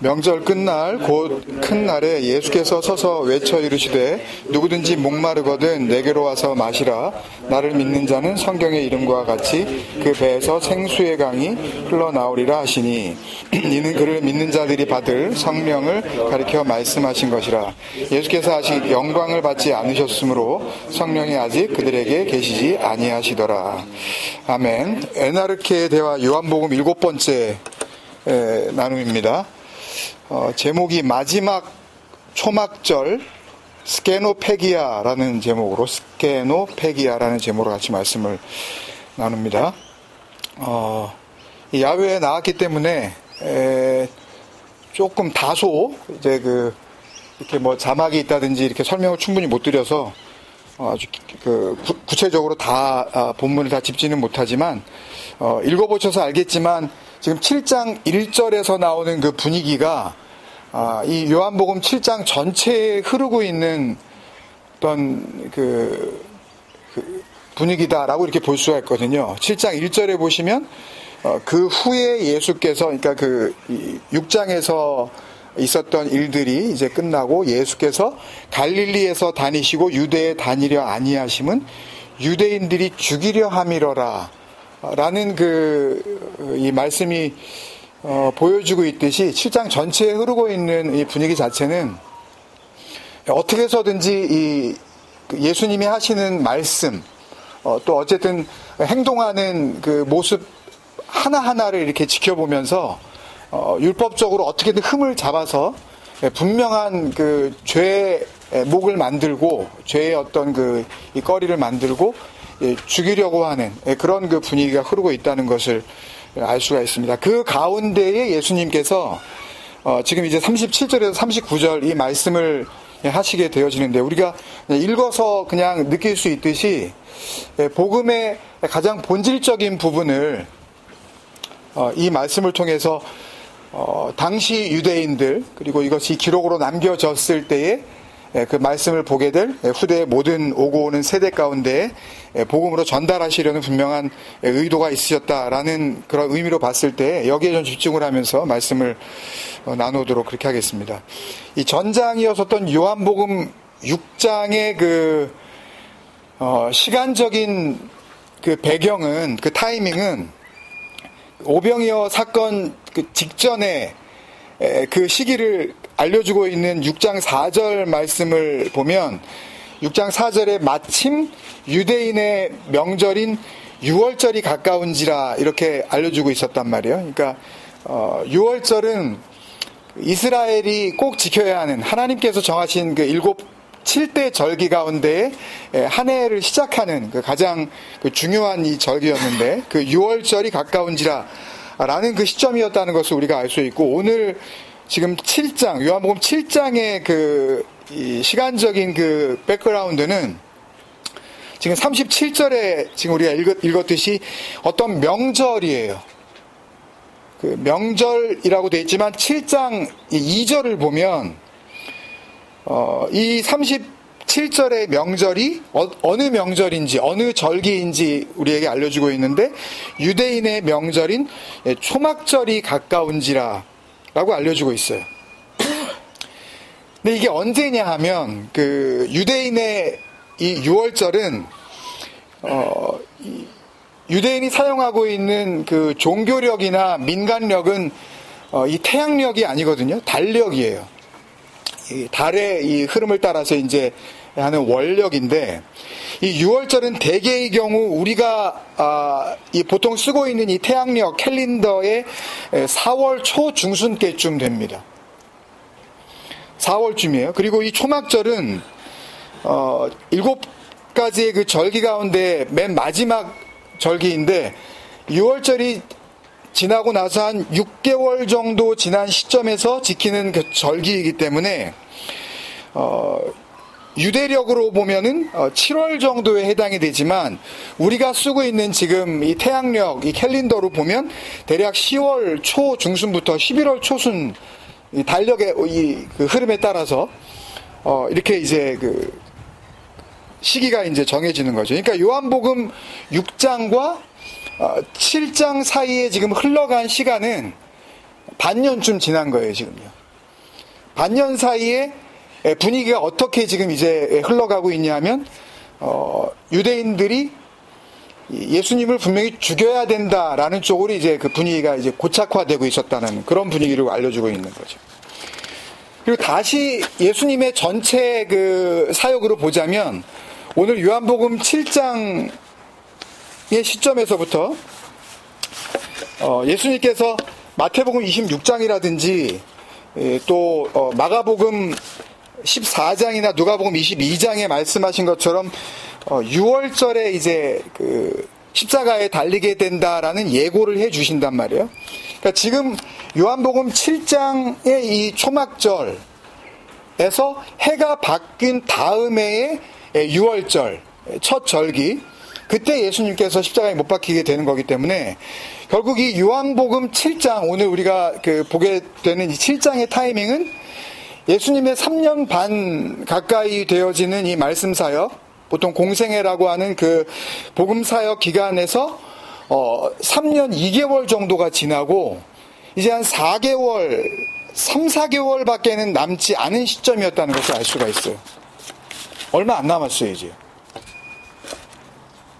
명절 끝날 곧 큰 날에 예수께서 서서 외쳐 이르시되 누구든지 목마르거든 내게로 와서 마시라. 나를 믿는 자는 성경의 이름과 같이 그 배에서 생수의 강이 흘러나오리라 하시니 이는 그를 믿는 자들이 받을 성령을 가리켜 말씀하신 것이라. 예수께서 아직 영광을 받지 않으셨으므로 성령이 아직 그들에게 계시지 아니하시더라. 아멘. 에나르케의 대화 요한복음 7번째 나눔입니다. 제목이 마지막 초막절 스케노페기아라는 제목으로 같이 말씀을 나눕니다. 야외에 나왔기 때문에 조금 다소 이제 이렇게 뭐 자막이 있다든지 이렇게 설명을 충분히 못 드려서 아주 구체적으로 다 본문을 다 짚지는 못하지만 읽어보셔서 알겠지만 지금 7장 1절에서 나오는 그 분위기가 이 요한복음 7장 전체에 흐르고 있는 어떤 그 분위기다라고 이렇게 볼 수가 있거든요. 7장 1절에 보시면 그 후에 예수께서 그러니까 6장에서 있었던 일들이 이제 끝나고 예수께서 갈릴리에서 다니시고 유대에 다니려 아니하심은 유대인들이 죽이려 함이러라 라는 이 말씀이 보여주고 있듯이 7장 전체에 흐르고 있는 이 분위기 자체는 어떻게 해서든지 예수님이 하시는 말씀 또 어쨌든 행동하는 그 모습 하나하나를 이렇게 지켜보면서 율법적으로 어떻게든 흠을 잡아서 분명한 그 죄의 목을 만들고 죄의 어떤 이 거리를 만들고 죽이려고 하는 그런 그 분위기가 흐르고 있다는 것을 알 수가 있습니다. 그 가운데에 예수님께서 지금 이제 37절에서 39절 이 말씀을 하시게 되어지는데 우리가 읽어서 그냥 느낄 수 있듯이 복음의 가장 본질적인 부분을 이 말씀을 통해서 당시 유대인들 그리고 이것이 기록으로 남겨졌을 때에 그 말씀을 보게 될 후대의 모든 오고 오는 세대 가운데 복음으로 전달하시려는 분명한 의도가 있으셨다라는 그런 의미로 봤을 때 여기에 좀 집중을 하면서 말씀을 나누도록 그렇게 하겠습니다. 이 전장이었었던 요한복음 6장의 시간적인 배경은 그 타이밍은 오병이어 사건 직전에 그 시기를 알려주고 있는 6장 4절 말씀을 보면 6장 4절에 마침 유대인의 명절인 유월절이 가까운지라 이렇게 알려주고 있었단 말이에요. 그러니까 유월절은 이스라엘이 꼭 지켜야 하는 하나님께서 정하신 7대 절기 가운데 한 해를 시작하는 가장 중요한 이 절기였는데 그 유월절이 가까운지라 라는 그 시점이었다는 것을 우리가 알 수 있고 오늘 지금 7장 요한복음 7장의 이 시간적인 백그라운드는 지금 37절에 지금 우리가 읽었듯이 어떤 명절이에요. 그 명절이라고 되어 있지만 7장 2절을 보면 이 37절의 명절이 어느 명절인지 어느 절기인지 우리에게 알려주고 있는데 유대인의 명절인 초막절이 가까운지라 라고 알려주고 있어요. 근데 이게 언제냐 하면 유대인의 이 유월절은 유대인이 사용하고 있는 종교력이나 민간력은 이 태양력이 아니거든요. 달력이에요. 이 달의 이 흐름을 따라서 이제 하는 월력인데 이 유월절은 대개의 경우 우리가 보통 쓰고 있는 이 태양력 캘린더의 4월 초 중순께쯤 됩니다. 4월쯤이에요. 그리고 이 초막절은 7가지의 그 절기 가운데 맨 마지막 절기인데 6월절이 지나고 나서 한 6개월 정도 지난 시점에서 지키는 그 절기이기 때문에 유대력으로 보면은 7월 정도에 해당이 되지만 우리가 쓰고 있는 지금 이 태양력, 이 캘린더로 보면 대략 10월 초 중순부터 11월 초순 이 달력의 그 흐름에 따라서 이렇게 이제 그 시기가 이제 정해지는 거죠. 그러니까 요한복음 6장과 7장 사이에 지금 흘러간 시간은 반년쯤 지난 거예요, 지금요. 반년 사이에 분위기가 어떻게 지금 이제 흘러가고 있냐면, 유대인들이 예수님을 분명히 죽여야 된다라는 쪽으로 이제 그 분위기가 이제 고착화되고 있었다는 그런 분위기를 알려주고 있는 거죠. 그리고 다시 예수님의 전체 그 사역으로 보자면 오늘 요한복음 7장의 시점에서부터 예수님께서 마태복음 26장이라든지 또 마가복음 14장이나 누가복음 22장에 말씀하신 것처럼 6월절에 이제 그 십자가에 달리게 된다라는 예고를 해 주신단 말이에요. 그러니까 지금 요한복음 7장의 이 초막절에서 해가 바뀐 다음해의 6월절 첫 절기, 그때 예수님께서 십자가에 못 박히게 되는 거기 때문에 결국 이 요한복음 7장, 오늘 우리가 그 보게 되는 이 7장의 타이밍은 예수님의 3년 반 가까이 되어지는 이 말씀 사역, 보통 공생애라고 하는 그 복음 사역 기간에서 3년 2개월 정도가 지나고 이제 한 4개월, 3, 4개월밖에는 남지 않은 시점이었다는 것을 알 수가 있어요. 얼마 안 남았어요, 이제.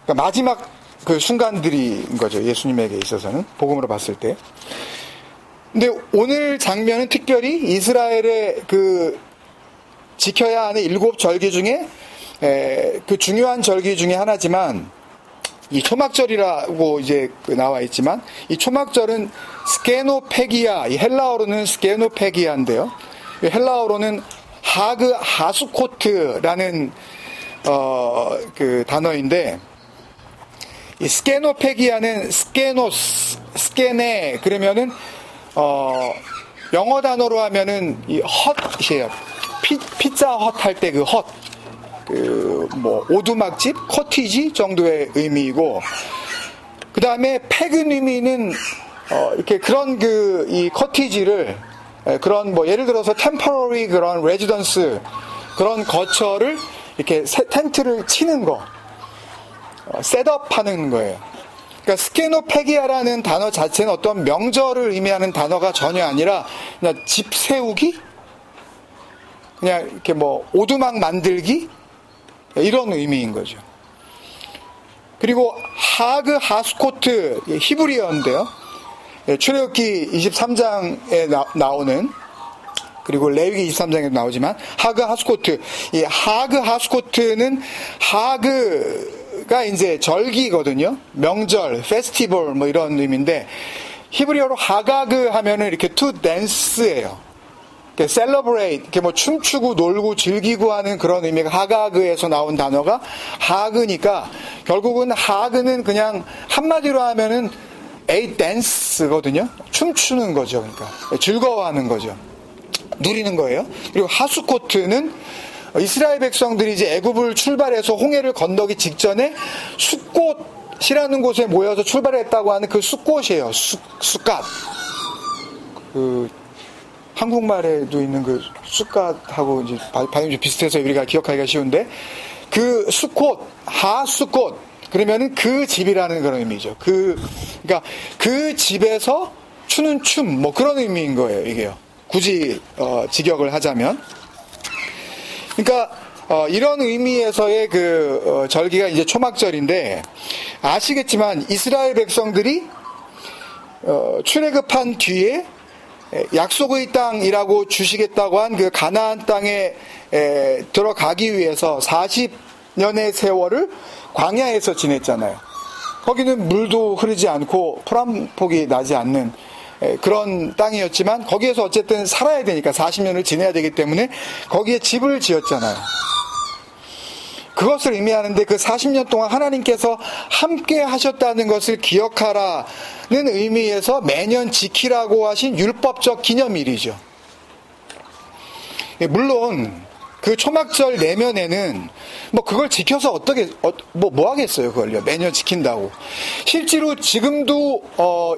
그러니까 마지막 그 순간들인 거죠, 예수님에게 있어서는, 복음으로 봤을 때. 근데 오늘 장면은 특별히 이스라엘의 그 지켜야 하는 7절기 중에 그 중요한 절기 중에 하나지만, 이 초막절이라고 이제 나와 있지만, 이 초막절은 스케노페기아, 이 헬라어로는 스케노페기아인데요. 헬라어로는 하그 하수코트라는 그 단어인데, 이 스케노페기아는 스케노스, 스케네, 그러면은 영어 단어로 하면은 이 헛이에요. 피자 헛 할 때 그 헛. 뭐 오두막집, 커티지 정도의 의미이고, 그 다음에 팩은 의미는 이렇게 그런 이 커티지를 그런 뭐 예를 들어서 템퍼러리 그런 레지던스 그런 거처를 이렇게 텐트를 치는 거, 셋업하는 거예요. 그러니까 스케노페기아라는 단어 자체는 어떤 명절을 의미하는 단어가 전혀 아니라 그냥 집 세우기, 그냥 이렇게 뭐 오두막 만들기, 이런 의미인 거죠. 그리고 하그 하스코트, 히브리어인데요. 출애굽기 23장에 나오는, 그리고 레위기 23장에도 나오지만 하그 하스코트, 이 하그 하스코트는 하그가 이제 절기거든요. 명절, 페스티벌 뭐 이런 의미인데, 히브리어로 하가그 하면은 이렇게 to dance예요. celebrate, 이렇게 뭐 춤추고 놀고 즐기고 하는 그런 의미가 하가그에서 나온 단어가 하그니까, 결국은 하그는 그냥 한마디로 하면은 a dance거든요. 춤추는 거죠. 그러니까 즐거워하는 거죠. 누리는 거예요. 그리고 하수코트는 이스라엘 백성들이 이제 애굽을 출발해서 홍해를 건너기 직전에 숫꽃이라는 곳에 모여서 출발했다고 하는 그 숫꽃이에요. 숫갓. 한국말에도 있는 그 숫갓하고 이제 발음이 좀 비슷해서 우리가 기억하기가 쉬운데, 그 숫꽃, 하숫꽃, 그러면은 그 집이라는 그런 의미죠. 그러니까 그 집에서 추는 춤, 뭐 그런 의미인 거예요, 이게요. 굳이 직역을 하자면. 그러니까 이런 의미에서의 그 절기가 이제 초막절인데, 아시겠지만 이스라엘 백성들이 출애굽한 뒤에 약속의 땅이라고 주시겠다고 한 그 가나안 땅에 들어가기 위해서 40년의 세월을 광야에서 지냈잖아요. 거기는 물도 흐르지 않고 풀 한 폭이 나지 않는 그런 땅이었지만, 거기에서 어쨌든 살아야 되니까 40년을 지내야 되기 때문에 거기에 집을 지었잖아요. 그것을 의미하는데, 그 40년 동안 하나님께서 함께 하셨다는 것을 기억하라는 의미에서 매년 지키라고 하신 율법적 기념일이죠. 물론 그 초막절 내면에는 뭐 그걸 지켜서 어떻게 뭐 하겠어요, 그걸요. 매년 지킨다고. 실제로 지금도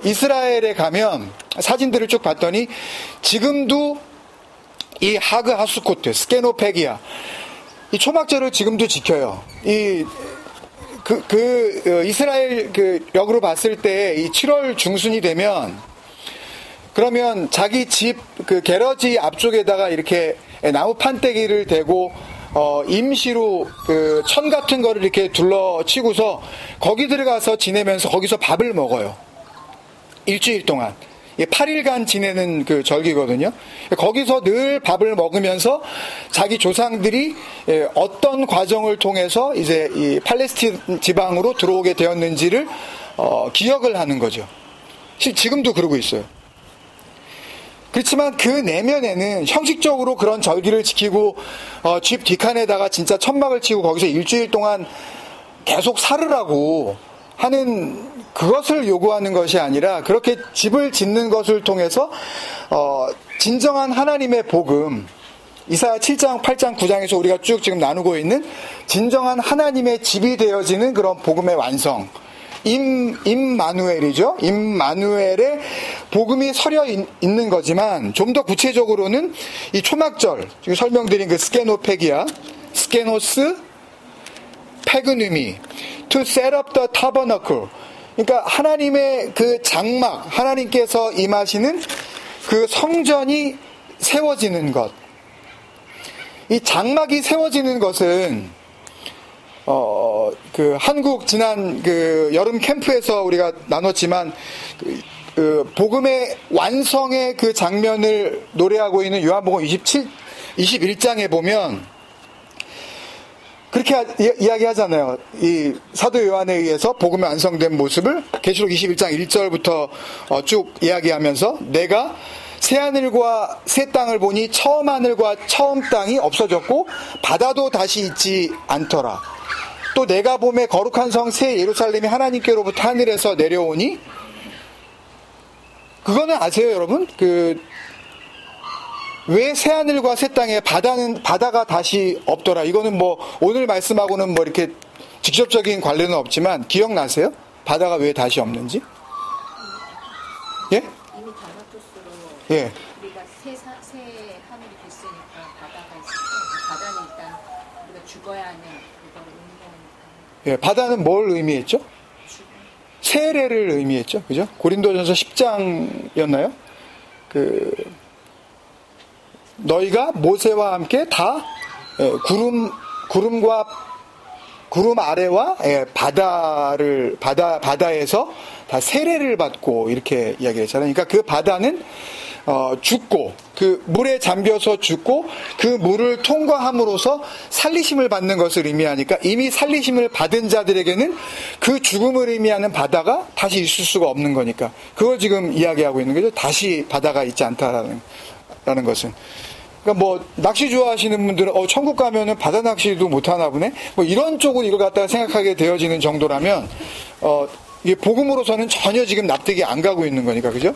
이스라엘에 가면 사진들을 쭉 봤더니 지금도 이 하그 하수코트, 스케노페기아, 이 초막절을 지금도 지켜요. 이스라엘 그 역으로 봤을 때 이 7월 중순이 되면 그러면 자기 집 그 게러지 앞쪽에다가 이렇게 나무 판때기를 대고 임시로 그 천 같은 거를 이렇게 둘러치고서 거기 들어가서 지내면서 거기서 밥을 먹어요. 일주일 동안. 8일간 지내는 그 절기거든요. 거기서 늘 밥을 먹으면서 자기 조상들이 어떤 과정을 통해서 이제 이 팔레스틴 지방으로 들어오게 되었는지를 기억을 하는 거죠. 지금도 그러고 있어요. 그렇지만 그 내면에는 형식적으로 그런 절기를 지키고 집 뒷칸에다가 진짜 천막을 치고 거기서 일주일 동안 계속 살으라고 하는 그것을 요구하는 것이 아니라 그렇게 집을 짓는 것을 통해서 진정한 하나님의 복음, 이사야 7장, 8장, 9장에서 우리가 쭉 지금 나누고 있는 진정한 하나님의 집이 되어지는 그런 복음의 완성, 임마누엘이죠. 임마누엘의 복음이 서려 있는 거지만 좀 더 구체적으로는 이 초막절, 지금 설명드린 그 스케노페기아, 스케노스 페그누미, to set up the tabernacle. 그러니까 하나님의 그 장막, 하나님께서 임하시는 그 성전이 세워지는 것. 이 장막이 세워지는 것은 그 한국 지난 그 여름 캠프에서 우리가 나눴지만 그 복음의 완성의 그 장면을 노래하고 있는 요한복음 21장에 보면 그렇게 이야기하잖아요. 이 사도 요한에 의해서 복음이 완성된 모습을 계시록 21장 1절부터 쭉 이야기하면서 내가 새 하늘과 새 땅을 보니 처음 하늘과 처음 땅이 없어졌고 바다도 다시 있지 않더라. 또 내가 봄에 거룩한 성 새 예루살렘이 하나님께로부터 하늘에서 내려오니 그거는 아세요, 여러분? 왜 새 하늘과 새 땅에 바다가 다시 없더라. 이거는 뭐 오늘 말씀하고는 뭐 이렇게 직접적인 관련은 없지만 기억나세요? 바다가 왜 다시 없는지? 예? 이미 다나토스로 예. 우리가 새 하늘이 됐으니까 바다가 있으니까 바다는 일단 우리가 죽어야 하는 그걸 의미하니까. 예, 바다는 뭘 의미했죠? 세례를 의미했죠. 그죠? 고린도전서 10장이었나요? 너희가 모세와 함께 다 구름 아래와 바다에서 다 세례를 받고 이렇게 이야기했잖아요. 그러니까 그 바다는 죽고 그 물에 잠겨서 죽고 그 물을 통과함으로써 살리심을 받는 것을 의미하니까 이미 살리심을 받은 자들에게는 그 죽음을 의미하는 바다가 다시 있을 수가 없는 거니까 그걸 지금 이야기하고 있는 거죠. 다시 바다가 있지 않다라는 것은. 그러니까 뭐 낚시 좋아하시는 분들은 천국 가면은 바다 낚시도 못 하나 보네. 뭐 이런 쪽으로 이걸 갖다가 생각하게 되어지는 정도라면 이게 복음으로서는 전혀 지금 납득이 안 가고 있는 거니까 그죠?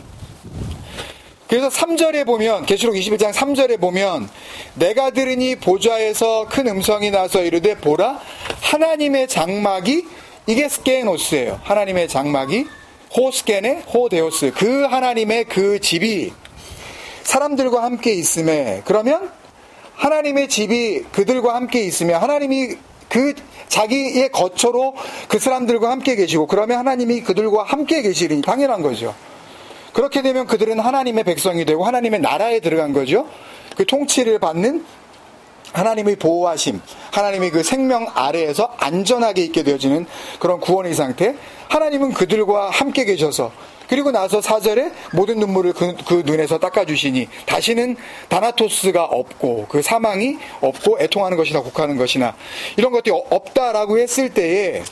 그래서 3절에 보면 계시록 21장 3절에 보면 내가 들으니 보좌에서 큰 음성이 나서 이르되 보라 하나님의 장막이 이게 스케노스예요. 하나님의 장막이 호스케네 호데오스 그 하나님의 그 집이 사람들과 함께 있음에 그러면 하나님의 집이 그들과 함께 있으며 하나님이 그 자기의 거처로 그 사람들과 함께 계시고 그러면 하나님이 그들과 함께 계시리니 당연한 거죠. 그렇게 되면 그들은 하나님의 백성이 되고 하나님의 나라에 들어간 거죠. 그 통치를 받는 하나님의 보호하심, 하나님의 그 생명 아래에서 안전하게 있게 되어지는 그런 구원의 상태. 하나님은 그들과 함께 계셔서 그리고 나서 4절에 모든 눈물을 그 눈에서 닦아주시니 다시는 다나토스가 없고 그 사망이 없고 애통하는 것이나 곡하는 것이나 이런 것들이 없다라고 했을 때에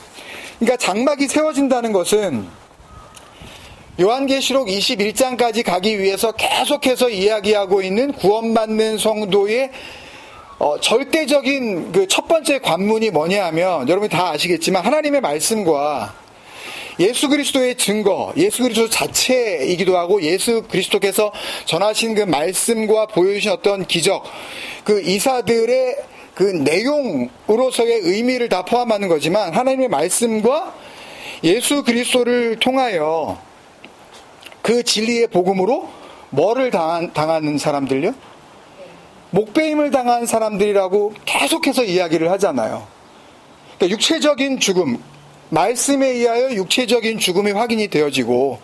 그러니까 장막이 세워진다는 것은 요한계시록 21장까지 가기 위해서 계속해서 이야기하고 있는 구원받는 성도의 절대적인 그 첫 번째 관문이 뭐냐 하면 여러분이 다 아시겠지만 하나님의 말씀과 예수 그리스도의 증거, 예수 그리스도 자체이기도 하고 예수 그리스도께서 전하신 그 말씀과 보여주신 어떤 기적, 그 이사들의 그 내용으로서의 의미를 다 포함하는 거지만 하나님의 말씀과 예수 그리스도를 통하여 그 진리의 복음으로 뭐를 당하는 사람들요? 목배임을 당한 사람들이라고 계속해서 이야기를 하잖아요. 그러니까 육체적인 죽음, 말씀에 의하여 육체적인 죽음이 확인이 되어지고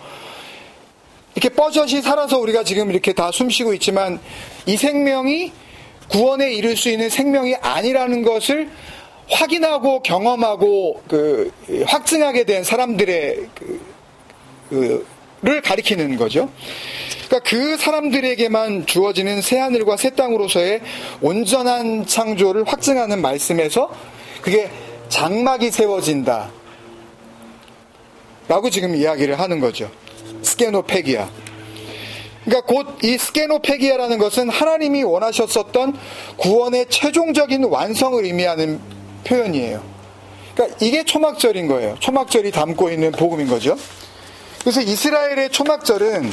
이렇게 뻐젓이 살아서 우리가 지금 이렇게 다 숨쉬고 있지만 이 생명이 구원에 이를 수 있는 생명이 아니라는 것을 확인하고 경험하고 확증하게 된 사람들의 를 가리키는 거죠. 그러니까 그 사람들에게만 주어지는 새하늘과 새 땅으로서의 온전한 창조를 확증하는 말씀에서 그게 장막이 세워진다 라고 지금 이야기를 하는 거죠. 스케노페기아. 그러니까 곧 이 스케노페기아라는 것은 하나님이 원하셨었던 구원의 최종적인 완성을 의미하는 표현이에요. 그러니까 이게 초막절인 거예요. 초막절이 담고 있는 복음인 거죠. 그래서 이스라엘의 초막절은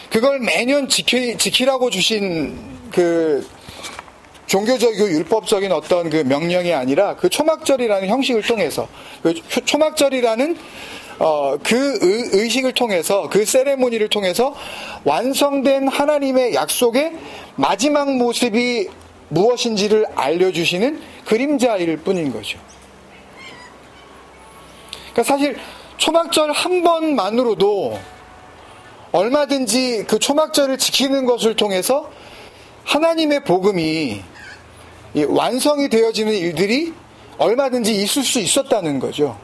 그걸 매년 지키라고 주신 그 종교적이고 율법적인 어떤 그 명령이 아니라 그 초막절이라는 형식을 통해서 그 초막절이라는 그 의식을 통해서 그 세레모니를 통해서 완성된 하나님의 약속의 마지막 모습이 무엇인지를 알려주시는 그림자일 뿐인 거죠. 그러니까 사실 초막절 한 번만으로도 얼마든지 그 초막절을 지키는 것을 통해서 하나님의 복음이 완성이 되어지는 일들이 얼마든지 있을 수 있었다는 거죠.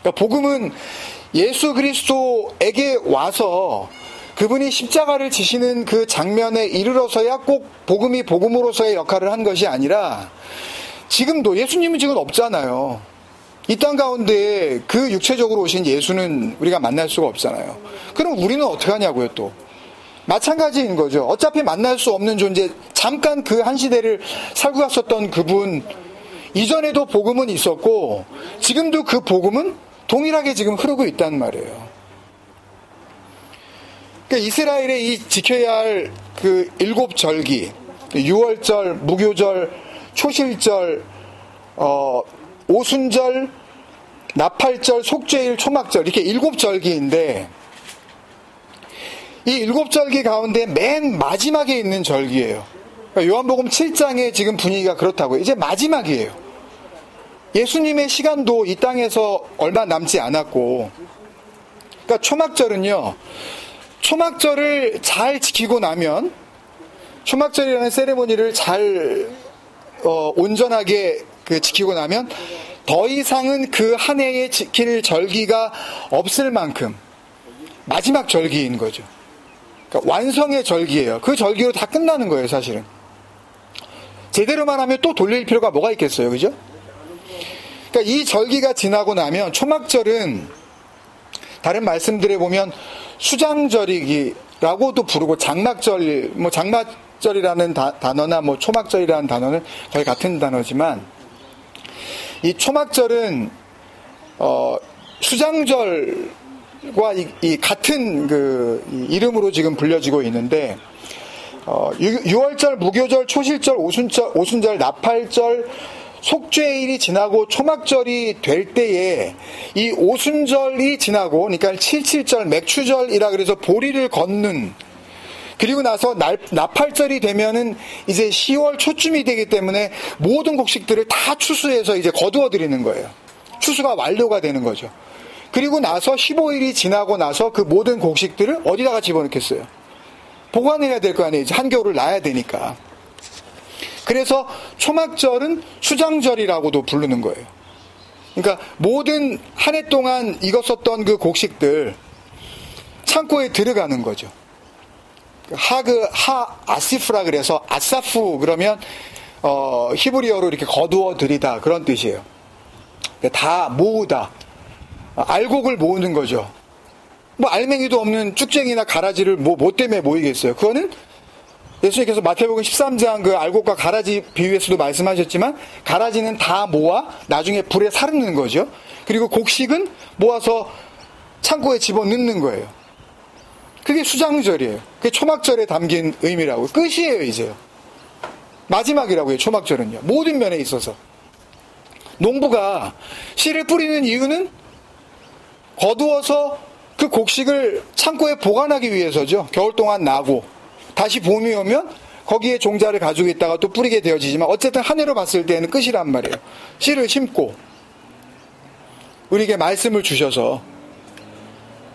그러니까 복음은 예수 그리스도에게 와서 그분이 십자가를 지시는 그 장면에 이르러서야 꼭 복음이 복음으로서의 역할을 한 것이 아니라 지금도 예수님은 지금 없잖아요. 이 땅 가운데 그 육체적으로 오신 예수는 우리가 만날 수가 없잖아요. 그럼 우리는 어떻게 하냐고요, 또. 마찬가지인 거죠. 어차피 만날 수 없는 존재, 잠깐 그 한 시대를 살고 갔었던 그분, 이전에도 복음은 있었고, 지금도 그 복음은 동일하게 지금 흐르고 있단 말이에요. 그러니까 이스라엘의 이 지켜야 할 그 7절기, 유월절, 무교절, 초실절, 오순절, 나팔절, 속죄일, 초막절 이렇게 7절기인데 이 7절기 가운데 맨 마지막에 있는 절기예요. 그러니까 요한복음 7장의 지금 분위기가 그렇다고요. 이제 마지막이에요. 예수님의 시간도 이 땅에서 얼마 남지 않았고, 그러니까 초막절은요, 초막절을 잘 지키고 나면, 초막절이라는 세레모니를 잘 온전하게 지키고 나면 더 이상은 그 한 해에 지킬 절기가 없을 만큼 마지막 절기인 거죠. 그러니까 완성의 절기예요. 그 절기로 다 끝나는 거예요, 사실은. 제대로 말하면 또 돌릴 필요가 뭐가 있겠어요, 그죠? 그러니까 이 절기가 지나고 나면 초막절은 다른 말씀들에 보면 수장절이라고도 부르고 장막절, 장막절이라는 단어나 초막절이라는 단어는 거의 같은 단어지만 이 초막절은 수장절과 이 같은 그 이름으로 지금 불려지고 있는데 6월절, 무교절, 초실절, 오순절, 나팔절, 속죄일이 지나고 초막절이 될 때에 이 오순절이 지나고, 그러니까 77절, 맥추절이라 그래서 보리를 걷는, 그리고 나서 나팔절이 되면은 이제 10월 초쯤이 되기 때문에 모든 곡식들을 다 추수해서 이제 거두어 드리는 거예요. 추수가 완료가 되는 거죠. 그리고 나서 15일이 지나고 나서 그 모든 곡식들을 어디다가 집어넣겠어요? 보관해야 될 거 아니에요. 이제 한겨울을 놔야 되니까. 그래서 초막절은 수장절이라고도 부르는 거예요. 그러니까 모든 한 해 동안 익었었던 그 곡식들 창고에 들어가는 거죠. 아시프라 그래서 아사프 그러면 히브리어로 이렇게 거두어 들이다 그런 뜻이에요. 다 모으다. 알곡을 모으는 거죠. 알맹이도 없는 쭉쟁이나 가라지를 뭐 때문에 모이겠어요. 그거는 예수님께서 마태복음 13장 그 알곡과 가라지 비유에서도 말씀하셨지만 가라지는 다 모아 나중에 불에 사르는 거죠. 그리고 곡식은 모아서 창고에 집어넣는 거예요. 그게 수장절이에요. 그게 초막절에 담긴 의미라고. 끝이에요, 이제요. 마지막이라고요, 초막절은요. 모든 면에 있어서. 농부가 씨를 뿌리는 이유는 거두어서 그 곡식을 창고에 보관하기 위해서죠. 겨울 동안 나고 다시 봄이 오면 거기에 종자를 가지고 있다가 또 뿌리게 되어지지만 어쨌든 한 해로 봤을 때는 끝이란 말이에요. 씨를 심고 우리에게 말씀을 주셔서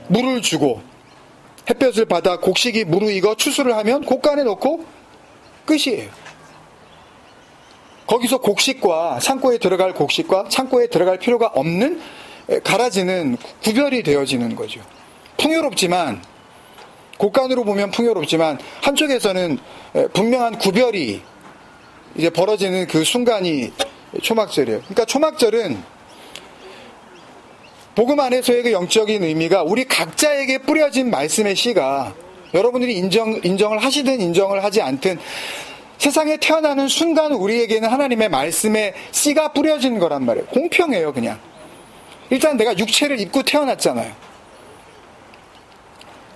물을 주고 햇볕을 받아 곡식이 무르익어 추수를 하면 곡간에 넣고 끝이에요. 거기서 곡식과 창고에 들어갈 곡식과 창고에 들어갈 필요가 없는 갈아지는 구별이 되어지는 거죠. 풍요롭지만, 곡간으로 보면 풍요롭지만 한쪽에서는 분명한 구별이 이제 벌어지는 그 순간이 초막절이에요. 그러니까 초막절은 복음 안에서의 그 영적인 의미가 우리 각자에게 뿌려진 말씀의 씨가 여러분들이 인정을 하시든 인정을 하지 않든 세상에 태어나는 순간 우리에게는 하나님의 말씀의 씨가 뿌려진 거란 말이에요. 공평해요, 그냥. 일단 내가 육체를 입고 태어났잖아요.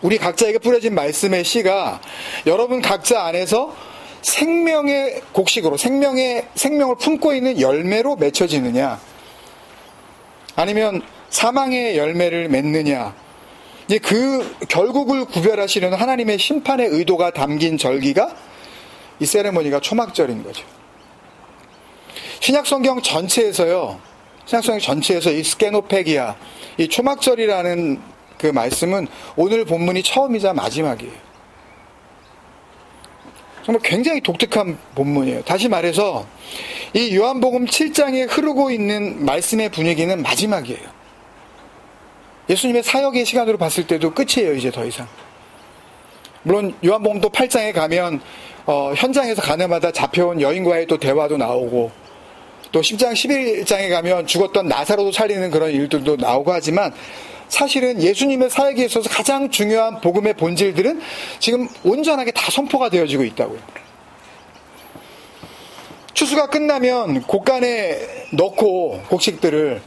우리 각자에게 뿌려진 말씀의 씨가 여러분 각자 안에서 생명의 곡식으로 생명을 품고 있는 열매로 맺혀지느냐, 아니면 사망의 열매를 맺느냐, 이제 그 결국을 구별하시려는 하나님의 심판의 의도가 담긴 절기가 이 세레모니가 초막절인 거죠. 신약성경 전체에서 이 스케노페기아, 이 초막절이라는 그 말씀은 오늘 본문이 처음이자 마지막이에요. 정말 굉장히 독특한 본문이에요. 다시 말해서 이 요한복음 7장에 흐르고 있는 말씀의 분위기는 마지막이에요. 예수님의 사역의 시간으로 봤을 때도 끝이에요, 이제 더 이상. 물론 요한복음도 8장에 가면 현장에서 가늠하다 잡혀온 여인과의 또 대화도 나오고, 또 10장 11장에 가면 죽었던 나사로도 살리는 그런 일들도 나오고 하지만, 사실은 예수님의 사역에 있어서 가장 중요한 복음의 본질들은 지금 온전하게 다 선포가 되어지고 있다고요. 추수가 끝나면 곡간에 넣고 곡식들을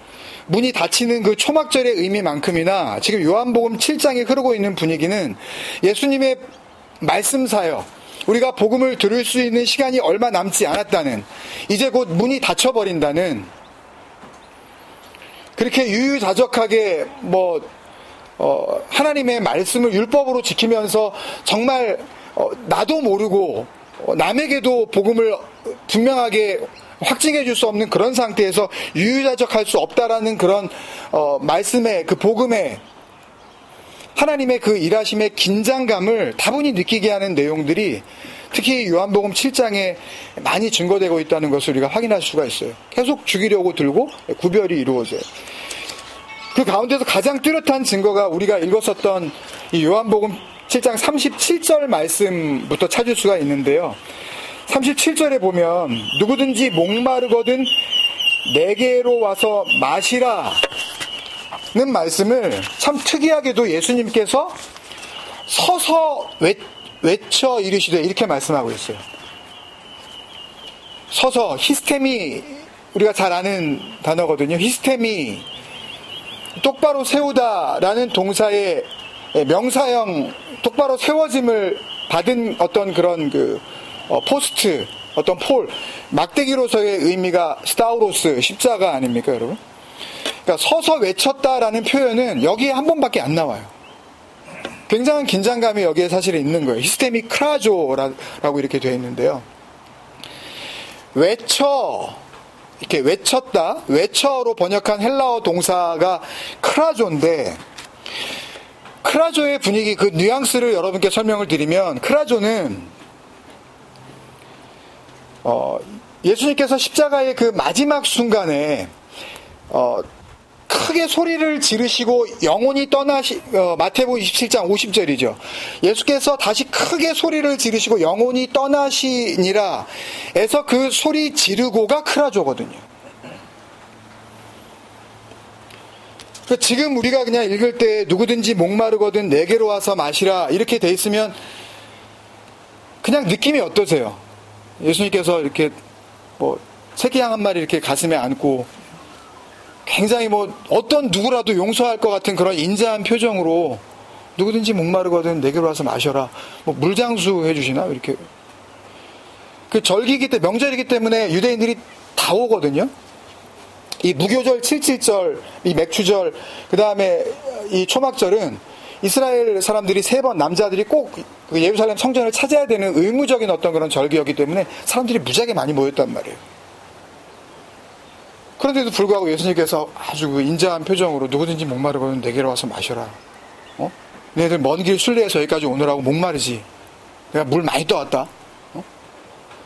문이 닫히는 그 초막절의 의미만큼이나 지금 요한복음 7장에 흐르고 있는 분위기는 예수님의 말씀 사역, 우리가 복음을 들을 수 있는 시간이 얼마 남지 않았다는, 이제 곧 문이 닫혀버린다는, 그렇게 유유자적하게 하나님의 말씀을 율법으로 지키면서 정말 나도 모르고 남에게도 복음을 분명하게 확증해 줄 수 없는 그런 상태에서 유유자적할 수 없다라는 그런 말씀의 그 복음의 하나님의 그 일하심의 긴장감을 다분히 느끼게 하는 내용들이 특히 요한복음 7장에 많이 증거되고 있다는 것을 우리가 확인할 수가 있어요. 계속 죽이려고 들고 구별이 이루어져요. 그 가운데서 가장 뚜렷한 증거가 우리가 읽었었던 이 요한복음 7장 37절 말씀부터 찾을 수가 있는데요. 37절에 보면 누구든지 목마르거든 내게로 와서 마시라는 말씀을 참 특이하게도 예수님께서 서서 외쳐 이르시되 이렇게 말씀하고 있어요. 서서, 히스테미, 우리가 잘 아는 단어거든요. 히스테미, 똑바로 세우다라는 동사의 명사형 똑바로 세워짐을 받은 어떤 그런 포스트, 어떤 폴, 막대기로서의 의미가 스타우로스, 십자가 아닙니까, 여러분? 그러니까 서서 외쳤다라는 표현은 여기에 한 번밖에 안 나와요. 굉장한 긴장감이 여기에 사실 있는 거예요. 히스테미 크라조라고 이렇게 되어 있는데요. 이렇게 외쳤다, 외쳐로 번역한 헬라어 동사가 크라조인데, 크라조의 분위기, 그 뉘앙스를 여러분께 설명을 드리면, 크라조는 예수님께서 십자가의 그 마지막 순간에 크게 소리를 지르시고 영혼이 마태복음 27장 50절이죠. 예수께서 다시 크게 소리를 지르시고 영혼이 떠나시니라 에서 그 소리 지르고가 크라조거든요. 지금 우리가 그냥 읽을 때 누구든지 목마르거든 내게로 와서 마시라 이렇게 돼 있으면 그냥 느낌이 어떠세요? 예수님께서 이렇게 새끼양 한 마리 이렇게 가슴에 안고 굉장히 어떤 누구라도 용서할 것 같은 그런 인자한 표정으로 누구든지 목마르거든 내게로 와서 마셔라. 물장수 해주시나? 이렇게. 그 절기이기 때문에, 명절이기 때문에 유대인들이 다 오거든요. 이 무교절 77절, 이 맥추절, 그 다음에 이 초막절은 이스라엘 사람들이 3번 남자들이 꼭 예루살렘 성전을 찾아야 되는 의무적인 어떤 그런 절기였기 때문에 사람들이 무지하게 많이 모였단 말이에요. 그런데도 불구하고 예수님께서 아주 인자한 표정으로 누구든지 목마르거든 내게로 와서 마셔라. 너희들 먼 길 순례해서 여기까지 오느라고 목마르지. 내가 물 많이 떠왔다.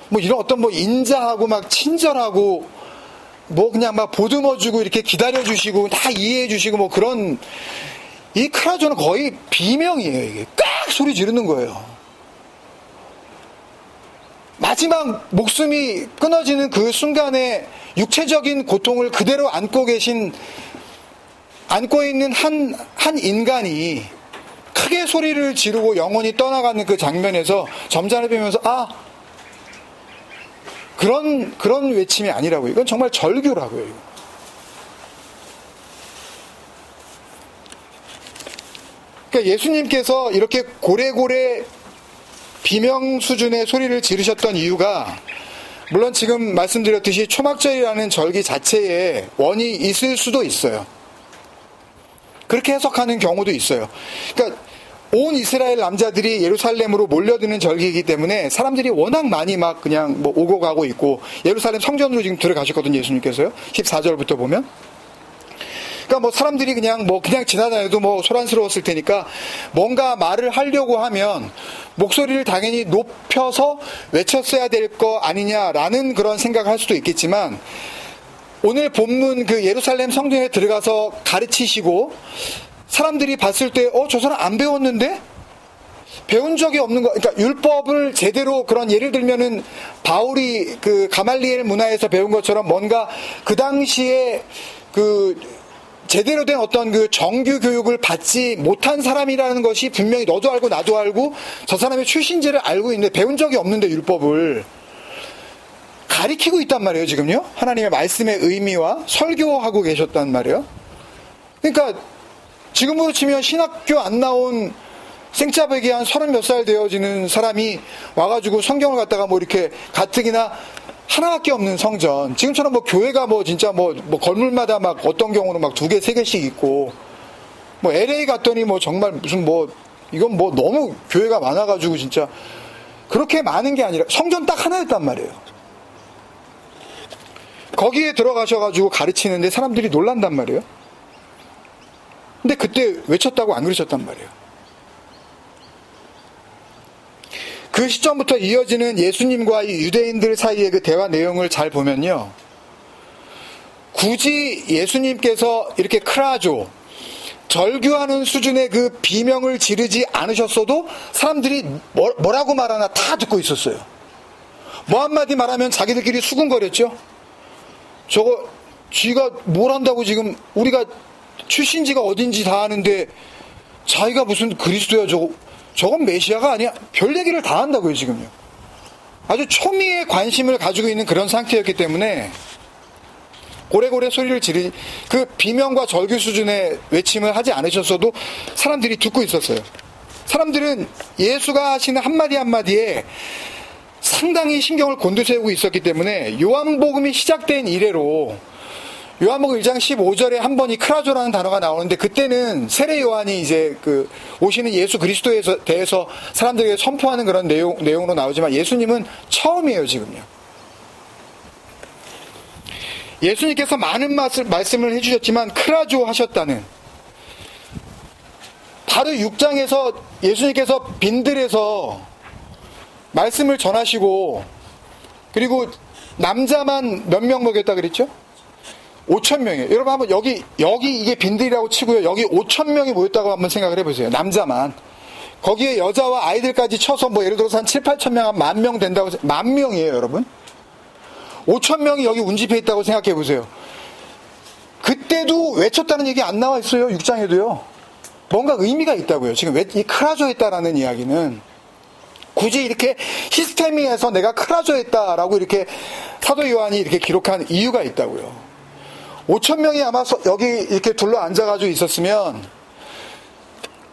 뭐 이런 어떤 뭐 인자하고 막 친절하고 뭐 그냥 막 보듬어주고 이렇게 기다려주시고 다 이해해주시고 뭐 그런, 이 크라조는 거의 비명이에요. 이게 깍 소리 지르는 거예요. 마지막 목숨이 끊어지는 그 순간에 육체적인 고통을 그대로 안고 있는 한 인간이 크게 소리를 지르고 영혼이 떠나가는 그 장면에서 점잖게 보면서, 그런 외침이 아니라고요. 이건 정말 절규라고요. 이거. 그러니까 예수님께서 이렇게 고래고래 비명 수준의 소리를 지르셨던 이유가, 물론 지금 말씀드렸듯이 초막절이라는 절기 자체에 원이 있을 수도 있어요. 그렇게 해석하는 경우도 있어요. 그러니까 온 이스라엘 남자들이 예루살렘으로 몰려드는 절기이기 때문에 사람들이 워낙 많이 막 그냥 뭐 오고 가고 있고, 예루살렘 성전으로 지금 들어가셨거든요, 예수님께서요. 14절부터 보면. 그러니까 뭐 사람들이 그냥 지나다녀도 뭐 소란스러웠을 테니까 뭔가 말을 하려고 하면 목소리를 당연히 높여서 외쳤어야 될 거 아니냐라는 그런 생각을 할 수도 있겠지만, 오늘 본문 그 예루살렘 성전에 들어가서 가르치시고 사람들이 봤을 때 저 사람 안 배웠는데? 배운 적이 없는 거. 그러니까 율법을 제대로, 그런 예를 들면은 바울이 그 가말리엘 문화에서 배운 것처럼 뭔가 그 당시에 그 제대로 된 어떤 그 정규 교육을 받지 못한 사람이라는 것이 분명히 너도 알고 나도 알고 저 사람의 출신지를 알고 있는데 배운 적이 없는데 율법을 가리키고 있단 말이에요, 지금요. 하나님의 말씀의 의미와 설교하고 계셨단 말이에요. 그러니까 지금으로 치면 신학교 안 나온 생짜배기 한 30몇 살 되어지는 사람이 와가지고 성경을 갖다가 뭐 이렇게 가뜩이나 하나밖에 없는 성전, 지금처럼 뭐 교회가 뭐 진짜 뭐 건물마다 막 어떤 경우는 막 2개, 3개씩 있고, 뭐 LA 갔더니 뭐 정말 무슨 뭐 이건 뭐 너무 교회가 많아가지고 진짜 그렇게 많은 게 아니라 성전 딱 하나였단 말이에요. 거기에 들어가셔가지고 가르치는데 사람들이 놀란단 말이에요. 근데 그때 외쳤다고 안 그러셨단 말이에요. 그 시점부터 이어지는 예수님과 이 유대인들 사이의 그 대화 내용을 잘 보면요, 굳이 예수님께서 이렇게 크라조, 절규하는 수준의 그 비명을 지르지 않으셨어도 사람들이 뭐라고 말하나 다 듣고 있었어요. 뭐 한마디 말하면 자기들끼리 수군거렸죠. 저거 쥐가 뭘 한다고, 지금 우리가 출신지가 어딘지 다 아는데 자기가 무슨 그리스도야, 저건 메시아가 아니야, 별 얘기를 다 한다고요, 지금요. 아주 초미의 관심을 가지고 있는 그런 상태였기 때문에 고래고래 소리를 그 비명과 절규 수준의 외침을 하지 않으셨어도 사람들이 듣고 있었어요. 사람들은 예수가 하시는 한마디 한마디에 상당히 신경을 곤두세우고 있었기 때문에 요한복음이 시작된 이래로 요한복음 1장 15절에 한 번이 크라조라는 단어가 나오는데, 그때는 세례 요한이 이제 그 오시는 예수 그리스도에 대해서 사람들에게 선포하는 그런 내용으로 나오지만, 예수님은 처음이에요, 지금요. 예수님께서 많은 말씀을 해주셨지만 크라조 하셨다는, 바로 6장에서 예수님께서 빈들에서 말씀을 전하시고, 그리고 남자만 몇 명 먹였다 그랬죠? 5,000명이에요. 여러분 한번 여기 이게 빈들이라고 치고요, 여기 5,000명이 모였다고 한번 생각을 해보세요. 남자만. 거기에 여자와 아이들까지 쳐서 뭐 예를 들어서 한 7, 8,000명, 한 10,000명 된다고, 10,000명이에요, 여러분. 5,000명이 여기 운집해 있다고 생각해 보세요. 그때도 외쳤다는 얘기 안 나와 있어요, 6장에도요. 뭔가 의미가 있다고요. 지금 이 크라조 했다라는 이야기는 굳이 이렇게 히스테미에서 내가 크라조 했다라고 이렇게 사도 요한이 이렇게 기록한 이유가 있다고요. 5,000명이 아마 여기 이렇게 둘러 앉아가지고 있었으면,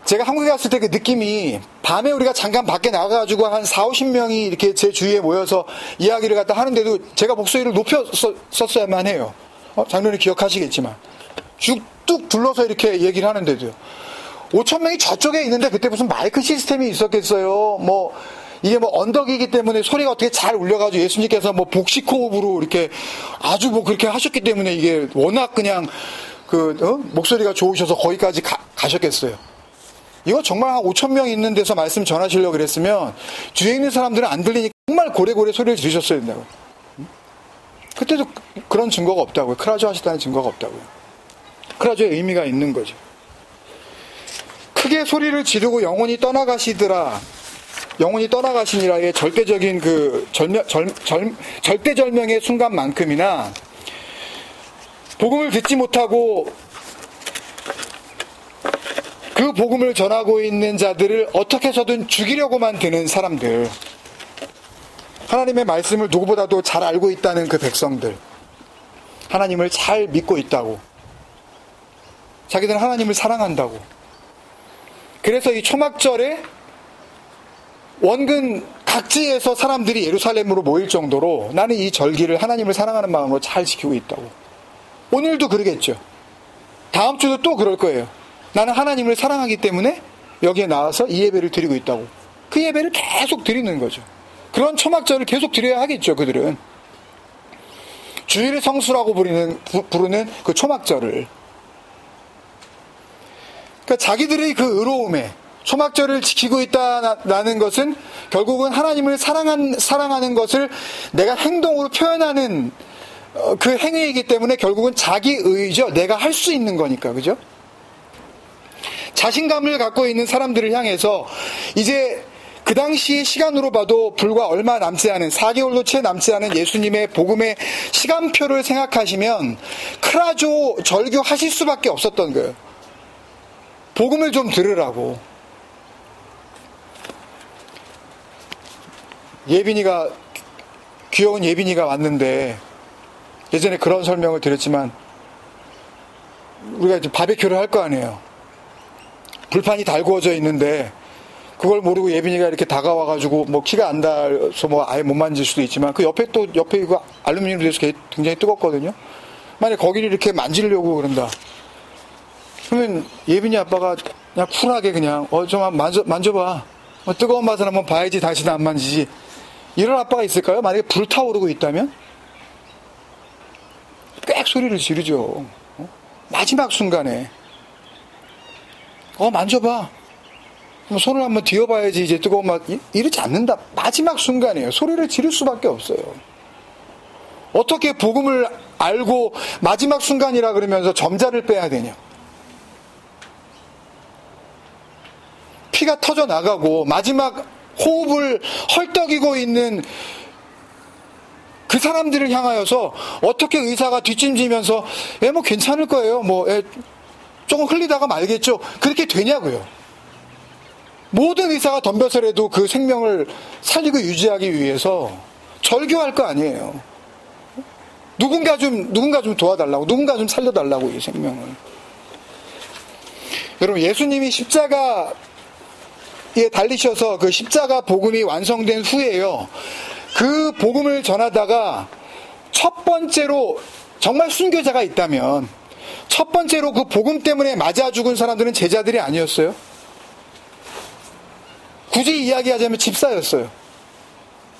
제가 한국에 갔을 때 그 느낌이, 밤에 우리가 잠깐 밖에 나가가지고 한 40-50명이 이렇게 제 주위에 모여서 이야기를 갖다 하는데도 제가 목소리를 높였었어야만 해요. 장로님 기억하시겠지만. 뚝 둘러서 이렇게 얘기를 하는데도요. 5,000명이 저쪽에 있는데 그때 무슨 마이크 시스템이 있었겠어요. 이게 언덕이기 때문에 소리가 어떻게 잘 울려가지고 예수님께서 복식 호흡으로 이렇게 아주 그렇게 하셨기 때문에 이게 워낙 그냥 목소리가 좋으셔서 거기까지 가셨겠어요. 이거 정말 한 5천 명 있는 데서 말씀 전하시려고 그랬으면 뒤에 있는 사람들은 안 들리니까 정말 고래고래 소리를 들으셨어야 된다고요. 그때도 그런 증거가 없다고요. 크라조 하시다는 증거가 없다고요. 크라조의 의미가 있는 거죠. 크게 소리를 지르고 영혼이 떠나가시니라의 절대적인 그 절대절명의 순간만큼이나 복음을 듣지 못하고 그 복음을 전하고 있는 자들을 어떻게 해서든 죽이려고만 드는 사람들, 하나님의 말씀을 누구보다도 잘 알고 있다는 그 백성들, 하나님을 잘 믿고 있다고, 자기들은 하나님을 사랑한다고, 그래서 이 초막절에 원근 각지에서 사람들이 예루살렘으로 모일 정도로 나는 이 절기를 하나님을 사랑하는 마음으로 잘 지키고 있다고. 오늘도 그러겠죠. 다음 주도 또 그럴 거예요. 나는 하나님을 사랑하기 때문에 여기에 나와서 이 예배를 드리고 있다고. 그 예배를 계속 드리는 거죠. 그런 초막절을 계속 드려야 하겠죠. 그들은 주일의 성수라고 부르는 그 초막절을, 그러니까 자기들의 그 의로움에 초막절을 지키고 있다는 것은 결국은 하나님을 사랑하는 것을 내가 행동으로 표현하는 그 행위이기 때문에 결국은 자기 의죠. 내가 할 수 있는 거니까, 그죠? 자신감을 갖고 있는 사람들을 향해서 이제 그 당시의 시간으로 봐도 불과 얼마 남지 않은 4개월도 채 남지 않은 예수님의 복음의 시간표를 생각하시면 크라조 절규하실 수밖에 없었던 거예요. 복음을 좀 들으라고. 귀여운 예빈이가 왔는데 예전에 그런 설명을 드렸지만 우리가 이제 바베큐를 할 거 아니에요. 불판이 달구어져 있는데 그걸 모르고 예빈이가 이렇게 다가와가지고 뭐 키가 안 닿아서 뭐 아예 못 만질 수도 있지만 그 옆에 이거 알루미늄으로 돼서 굉장히 뜨겁거든요. 만약에 거기를 이렇게 만지려고 그런다. 그러면 예빈이 아빠가 그냥 쿨하게 그냥 좀 만져봐. 뜨거운 맛을 한번 봐야지 다시는 안 만지지. 이런 아빠가 있을까요? 만약에 불타오르고 있다면? 꽥 소리를 지르죠. 마지막 순간에 만져봐. 손을 한번 뒤어봐야지 이제 뜨거운 맛. 이러지 않는다. 마지막 순간이에요. 소리를 지를 수밖에 없어요. 어떻게 복음을 알고 마지막 순간이라 그러면서 점자를 빼야 되냐. 피가 터져 나가고 마지막 호흡을 헐떡이고 있는 그 사람들을 향하여서 어떻게 의사가 뒷짐지면서 뭐 괜찮을 거예요. 조금 흘리다가 말겠죠. 그렇게 되냐고요. 모든 의사가 덤벼서라도 그 생명을 살리고 유지하기 위해서 절규할 거 아니에요. 누군가 좀 도와달라고, 누군가 좀 살려달라고, 이 생명을. 여러분, 예수님이 십자가에 달리셔서 그 십자가 복음이 완성된 후에요. 그 복음을 전하다가 첫 번째로 정말 순교자가 있다면 첫 번째로 그 복음 때문에 맞아 죽은 사람들은 제자들이 아니었어요. 굳이 이야기하자면 집사였어요.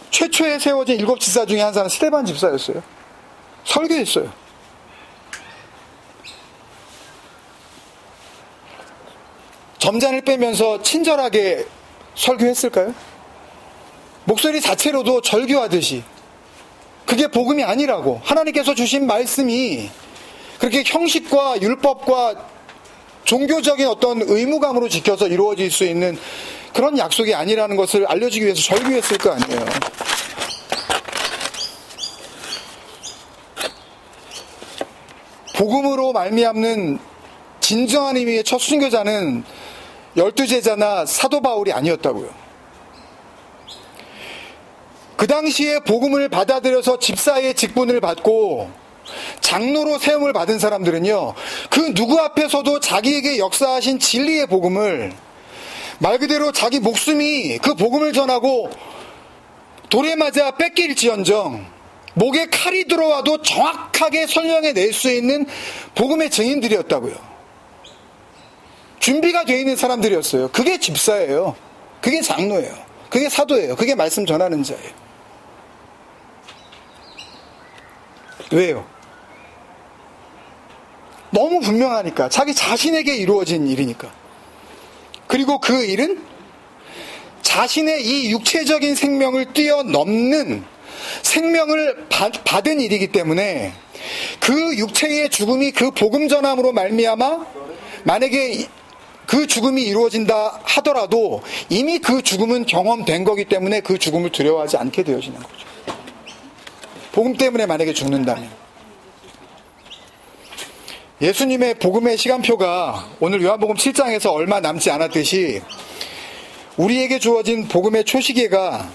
최초에 세워진 7 집사 중에 한 사람은 스데반 집사였어요. 설교했어요. 점잔을 빼면서 친절하게 설교했을까요? 목소리 자체로도 절규하듯이 그게 복음이 아니라고, 하나님께서 주신 말씀이 그렇게 형식과 율법과 종교적인 어떤 의무감으로 지켜서 이루어질 수 있는 그런 약속이 아니라는 것을 알려주기 위해서 절규했을 거 아니에요. 복음으로 말미암는 진정한 의미의 첫 순교자는 12제자나 사도 바울이 아니었다고요. 그 당시에 복음을 받아들여서 집사의 직분을 받고 장로로 세움을 받은 사람들은요, 그 누구 앞에서도 자기에게 역사하신 진리의 복음을 말 그대로 자기 목숨이 그 복음을 전하고 돌에 맞아 뺏길지언정 목에 칼이 들어와도 정확하게 설명해 낼 수 있는 복음의 증인들이었다고요. 준비가 되어 있는 사람들이었어요. 그게 집사예요. 그게 장로예요. 그게 사도예요. 그게 말씀 전하는 자예요. 왜요? 너무 분명하니까. 자기 자신에게 이루어진 일이니까. 그리고 그 일은 자신의 이 육체적인 생명을 뛰어넘는 생명을 받은 일이기 때문에 그 육체의 죽음이 그 복음 전함으로 말미암아 만약에 그 죽음이 이루어진다 하더라도 이미 그 죽음은 경험된 거기 때문에 그 죽음을 두려워하지 않게 되어지는 거죠. 복음 때문에 만약에 죽는다면. 예수님의 복음의 시간표가 오늘 요한복음 7장에서 얼마 남지 않았듯이 우리에게 주어진 복음의 초시계가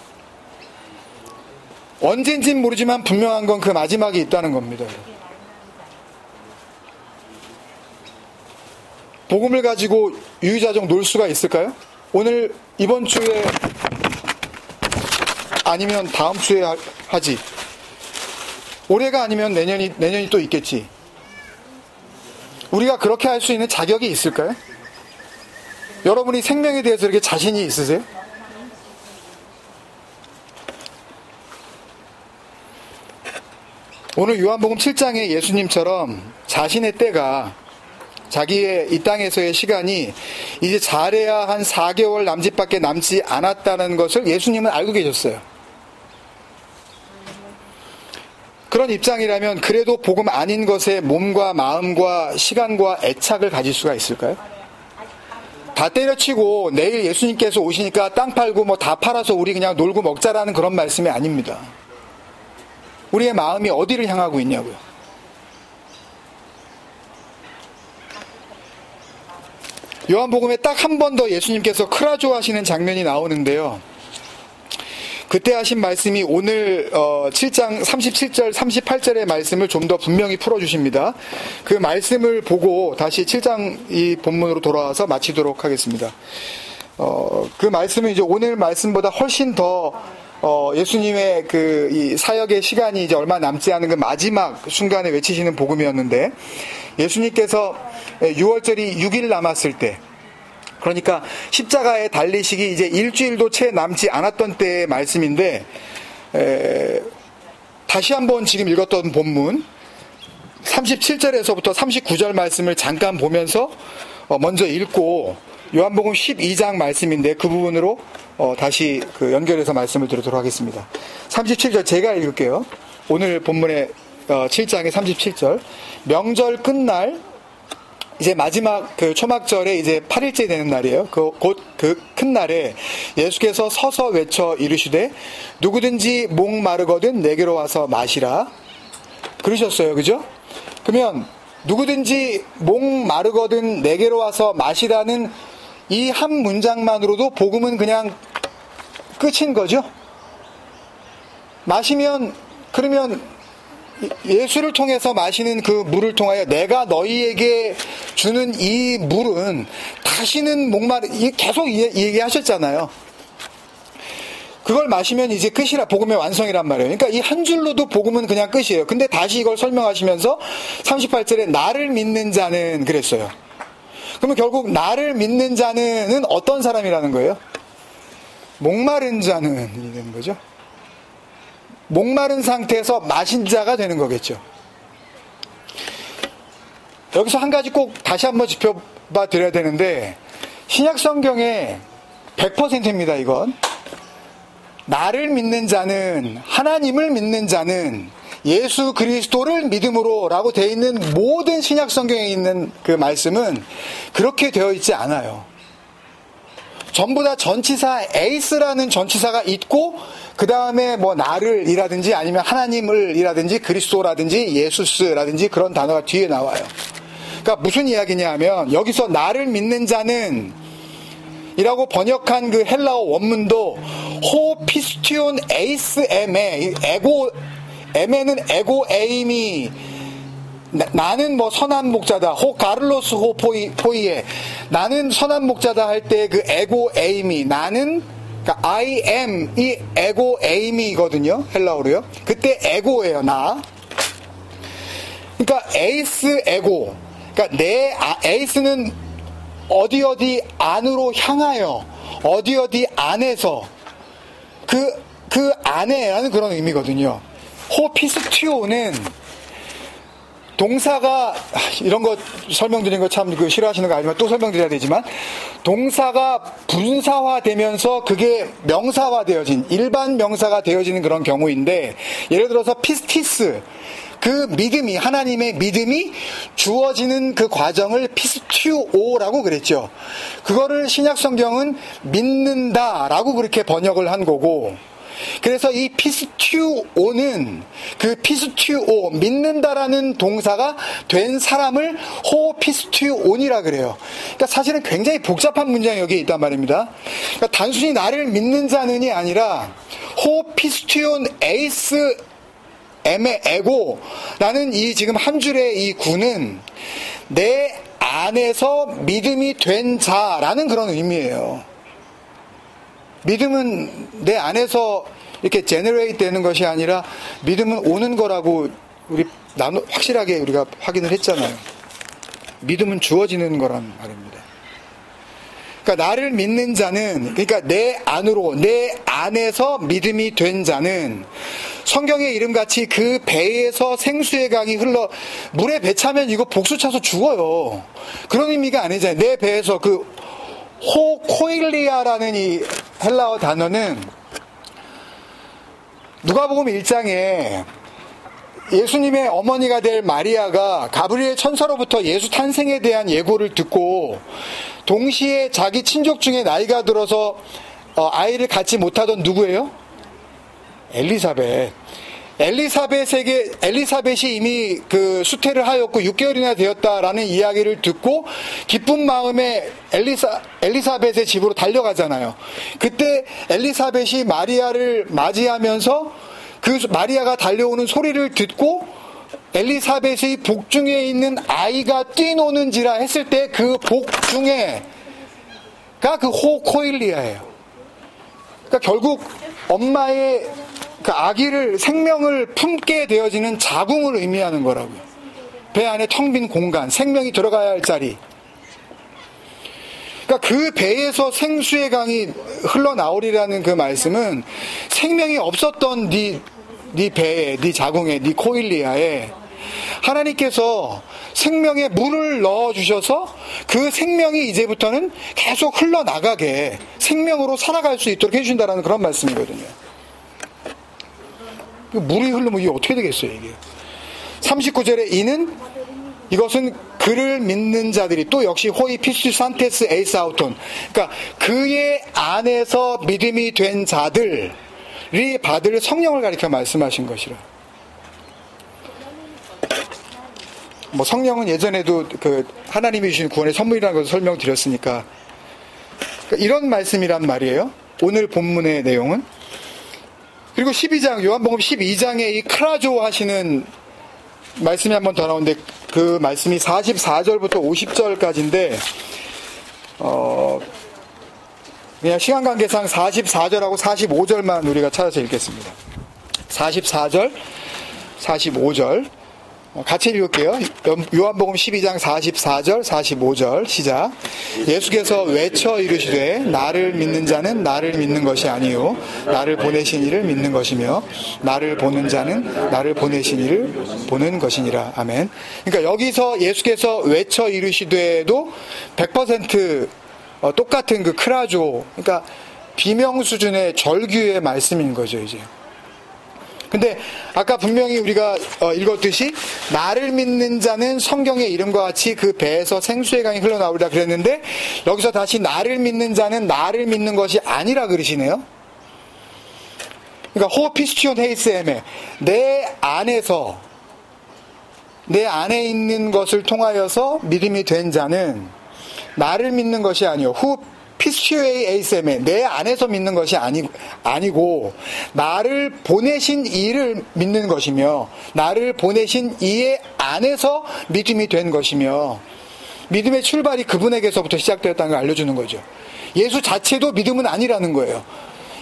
언젠진 모르지만 분명한 건 그 마지막이 있다는 겁니다. 복음을 가지고 유유자적 놀 수가 있을까요? 오늘 이번 주에 아니면 다음 주에 하지. 올해가 아니면 내년이 또 있겠지. 우리가 그렇게 할 수 있는 자격이 있을까요? 여러분이 생명에 대해서 이렇게 자신이 있으세요? 오늘 요한복음 7장에 예수님처럼 자신의 때가 자기의 이 땅에서의 시간이 이제 잘해야 한 4개월 남짓밖에 남지 않았다는 것을 예수님은 알고 계셨어요. 그런 입장이라면 그래도 복음 아닌 것에 몸과 마음과 시간과 애착을 가질 수가 있을까요? 다 때려치고 내일 예수님께서 오시니까 땅 팔고 뭐 다 팔아서 우리 그냥 놀고 먹자라는 그런 말씀이 아닙니다. 우리의 마음이 어디를 향하고 있냐고요. 요한복음에 딱 한 번 더 예수님께서 크라조 하시는 장면이 나오는데요. 그때 하신 말씀이 오늘 7장 37절 38절의 말씀을 좀 더 분명히 풀어주십니다. 그 말씀을 보고 다시 7장 이 본문으로 돌아와서 마치도록 하겠습니다. 그 말씀은 이제 오늘 말씀보다 훨씬 더 예수님의 그 이 사역의 시간이 이제 얼마 남지 않은 그 마지막 순간에 외치시는 복음이었는데, 예수님께서 6월절이 6일 남았을 때, 그러니까 십자가에 달리시기 이제 일주일도 채 남지 않았던 때의 말씀인데, 다시 한번 지금 읽었던 본문 37절에서부터 39절 말씀을 잠깐 보면서 먼저 읽고 요한복음 12장 말씀인데 그 부분으로 다시 그 연결해서 말씀을 드리도록 하겠습니다. 37절 제가 읽을게요. 오늘 본문의 7장의 37절. 명절 끝날 이제 마지막 그 초막절에 이제 8일째 되는 날이에요. 곧 그 큰 날에 예수께서 서서 외쳐 이르시되 누구든지 목 마르거든 내게로 와서 마시라. 그러셨어요. 그죠? 그러면 누구든지 목 마르거든 내게로 와서 마시라는 이 한 문장만으로도 복음은 그냥 끝인 거죠. 마시면, 그러면 예수를 통해서 마시는 그 물을 통하여 내가 너희에게 주는 이 물은 다시는 계속 얘기하셨잖아요. 그걸 마시면 이제 끝이라, 복음의 완성이란 말이에요. 그러니까 이 한 줄로도 복음은 그냥 끝이에요. 근데 다시 이걸 설명하시면서 38절에 나를 믿는 자는 그랬어요. 그러면 결국 나를 믿는 자는 어떤 사람이라는 거예요? 목마른 자는 이 되는 거죠. 목마른 상태에서 마신 자가 되는 거겠죠. 여기서 한 가지 꼭 다시 한번 짚어봐 드려야 되는데, 신약 성경에 100%입니다. 이건 나를 믿는 자는, 하나님을 믿는 자는 예수 그리스도를 믿음으로 라고 되어 있는 모든 신약 성경에 있는 그 말씀은 그렇게 되어 있지 않아요. 전부 다 전치사 에이스라는 전치사가 있고 그 다음에 뭐 나를 이라든지 아니면 하나님을 이라든지 그리스도라든지 예수스라든지 그런 단어가 뒤에 나와요. 그러니까 무슨 이야기냐 하면, 여기서 나를 믿는 자는 이라고 번역한 그 헬라어 원문도 호 피스티온 에이스 에메, 에메는 에고 에임이, 나는 뭐 선한 목자다. 호 가를로스 호 포이에, 나는 선한 목자다 할 때 그 에고 에임이, 나는, 그러니까 I am 이 에고 에임이거든요. 헬라어로요. 그때 에고예요. 나. 그러니까 에이스 에고. 그러니까 내 에이스는 어디 안으로 향하여, 어디 안에서, 그 안에라는 그런 의미거든요. 호피스티오는 동사가, 이런 거 설명드리는 거 참 싫어하시는 거 아니지만 또 설명드려야 되지만, 동사가 분사화되면서 그게 명사화되어진, 일반 명사가 되어지는 그런 경우인데, 예를 들어서 피스티스, 그 믿음이, 하나님의 믿음이 주어지는 그 과정을 피스튜오라고 그랬죠. 그거를 신약 성경은 믿는다라고 그렇게 번역을 한 거고, 그래서 이 피스튜오는 그 피스튜오, 믿는다라는 동사가 된 사람을 호피스튜온이라 그래요. 그러니까 사실은 굉장히 복잡한 문장이 여기에 있단 말입니다. 그러니까 단순히 나를 믿는 자는이 아니라 호피스튜온 에이스 에메 에고라는 이 지금 한 줄의 이 구는 내 안에서 믿음이 된 자라는 그런 의미예요. 믿음은 내 안에서 이렇게 제너레이트 되는 것이 아니라 믿음은 오는 거라고 우리 확실하게 우리가 확인을 했잖아요. 믿음은 주어지는 거란 말입니다. 그러니까 나를 믿는 자는, 그러니까 내 안으로, 내 안에서 믿음이 된 자는 성경의 이름같이 그 배에서 생수의 강이 흘러, 물에 배 차면 이거 복수 차서 죽어요. 그런 의미가 아니잖아요. 내 배에서 그 코일리아라는 이 헬라어 단어는 누가복음 1장에 예수님의 어머니가 될 마리아가 가브리엘 천사로부터 예수 탄생에 대한 예고를 듣고 동시에 자기 친족 중에 나이가 들어서 아이를 갖지 못하던 누구예요? 엘리사벳이 이미 그 수태를 하였고 6개월이나 되었다라는 이야기를 듣고 기쁜 마음에 엘리사벳의 집으로 달려가잖아요. 그때 엘리사벳이 마리아를 맞이하면서 그 마리아가 달려오는 소리를 듣고 엘리사벳의 복중에 있는 아이가 뛰노는지라 했을 때 그 복중에가 그 호코일리아예요. 그러니까 결국 엄마의 그 아기를, 생명을 품게 되어지는 자궁을 의미하는 거라고요. 배 안에 텅 빈 공간, 생명이 들어가야 할 자리. 그러니까 그 배에서 생수의 강이 흘러나오리라는 그 말씀은 생명이 없었던 네 배에, 네 자궁에, 네 코일리아에 하나님께서 생명의 물을 넣어주셔서 그 생명이 이제부터는 계속 흘러나가게 생명으로 살아갈 수 있도록 해준다는 그런 말씀이거든요. 물이 흐르면 이게 어떻게 되겠어요, 이게. 39절에 이것은 그를 믿는 자들이, 또 역시 호이 피스 산테스 에이스 아우톤, 그러니까 그의 안에서 믿음이 된 자들이 받을 성령을 가리켜 말씀하신 것이라. 뭐 성령은 예전에도 그 하나님이 주신 구원의 선물이라는 것을 설명드렸으니까, 그러니까 이런 말씀이란 말이에요. 오늘 본문의 내용은. 그리고 12장, 요한복음 12장에 이 크라조 하시는 말씀이 한 번 더 나오는데, 그 말씀이 44절부터 50절까지인데, 그냥 시간 관계상 44절하고 45절만 우리가 찾아서 읽겠습니다. 44절, 45절. 같이 읽을게요. 요한복음 12장 44절, 45절 시작. 예수께서 외쳐 이르시되 나를 믿는 자는 나를 믿는 것이 아니요 나를 보내신 이를 믿는 것이며 나를 보는 자는 나를 보내신 이를 보는 것이니라. 아멘. 그러니까 여기서 예수께서 외쳐 이르시되도 100% 똑같은 그 크라조, 그러니까 비명 수준의 절규의 말씀인 거죠, 이제. 근데 아까 분명히 우리가 읽었듯이 나를 믿는 자는 성경의 이름과 같이 그 배에서 생수의 강이 흘러나오리라 그랬는데, 여기서 다시 나를 믿는 자는 나를 믿는 것이 아니라 그러시네요. 그러니까 호피스티온 헤이스엠에 내 안에 있는 것을 통하여서 믿음이 된 자는 나를 믿는 것이 아니요 피스튜에이 에이셈에 내 안에서 믿는 것이 아니고 나를 보내신 이를 믿는 것이며 나를 보내신 이의 안에서 믿음이 된 것이며, 믿음의 출발이 그분에게서부터 시작되었다는 걸 알려주는 거죠. 예수 자체도 믿음은 아니라는 거예요.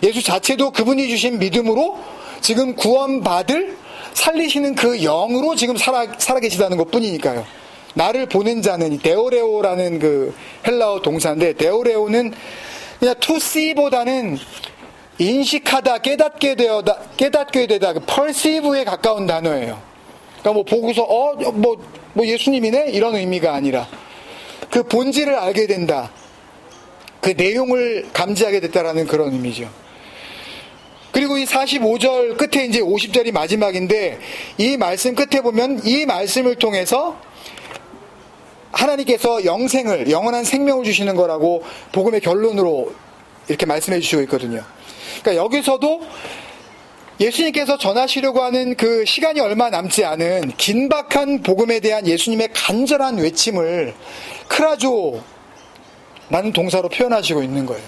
예수 자체도 그분이 주신 믿음으로 지금 구원받을 살리시는 그 영으로 지금 살아계시다는 것 뿐이니까요. 나를 보낸 자는, 데오레오라는 그 헬라어 동사인데, 데오레오는 그냥 to see보다는 인식하다, 깨닫게 되다, 그 perceive에 가까운 단어예요. 그러니까 뭐 보고서 뭐 예수님이네 이런 의미가 아니라 그 본질을 알게 된다. 그 내용을 감지하게 됐다라는 그런 의미죠. 그리고 이 45절 끝에 이제 50절이 마지막인데 이 말씀 끝에 보면 이 말씀을 통해서 하나님께서 영원한 생명을 주시는 거라고 복음의 결론으로 이렇게 말씀해 주시고 있거든요. 그러니까 여기서도 예수님께서 전하시려고 하는 그 시간이 얼마 남지 않은 긴박한 복음에 대한 예수님의 간절한 외침을 크라조라는 동사로 표현하시고 있는 거예요.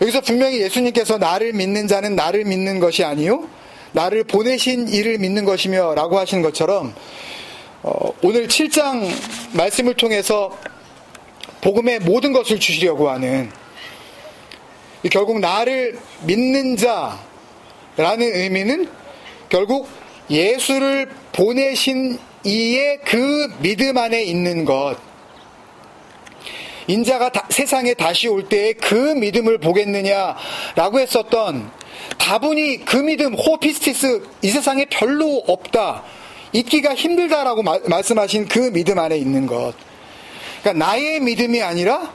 여기서 분명히 예수님께서 나를 믿는 자는 나를 믿는 것이 아니요 나를 보내신 이를 믿는 것이며 라고 하신 것처럼 오늘 7장 말씀을 통해서 복음의 모든 것을 주시려고 하는 결국 나를 믿는 자라는 의미는 결국 예수를 보내신 이의 그 믿음 안에 있는 것, 인자가 세상에 다시 올 때에 그 믿음을 보겠느냐라고 했었던 다분히 그 믿음 호피스티스 이 세상에 별로 없다, 있기가 힘들다라고 말씀하신 그 믿음 안에 있는 것. 그러니까 나의 믿음이 아니라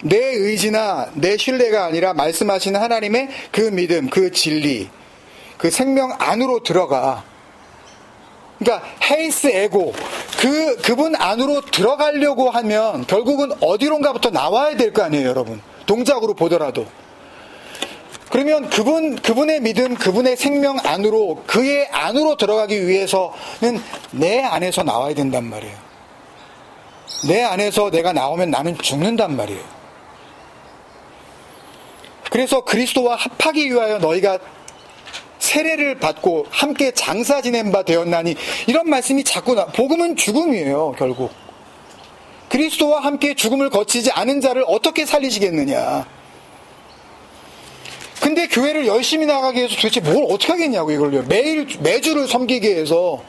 내 의지나 내 신뢰가 아니라 말씀하시는 하나님의 그 믿음, 그 진리, 그 생명 안으로 들어가. 그러니까 헤이스 에고 그분 안으로 들어가려고 하면 결국은 어디론가부터 나와야 될 거 아니에요, 여러분. 동작으로 보더라도. 그러면 그분의 믿음, 그분의 생명 안으로, 그의 안으로 들어가기 위해서는 내 안에서 나와야 된단 말이에요. 내 안에서 내가 나오면 나는 죽는단 말이에요. 그래서 그리스도와 합하기 위하여 너희가 세례를 받고 함께 장사 지낸 바 되었나니, 이런 말씀이 자꾸 복음은 죽음이에요, 결국. 그리스도와 함께 죽음을 거치지 않은 자를 어떻게 살리시겠느냐. 근데 교회를 열심히 나가게 해서 도대체 뭘 어떻게 하겠냐고, 이걸요. 매주를 섬기게 해서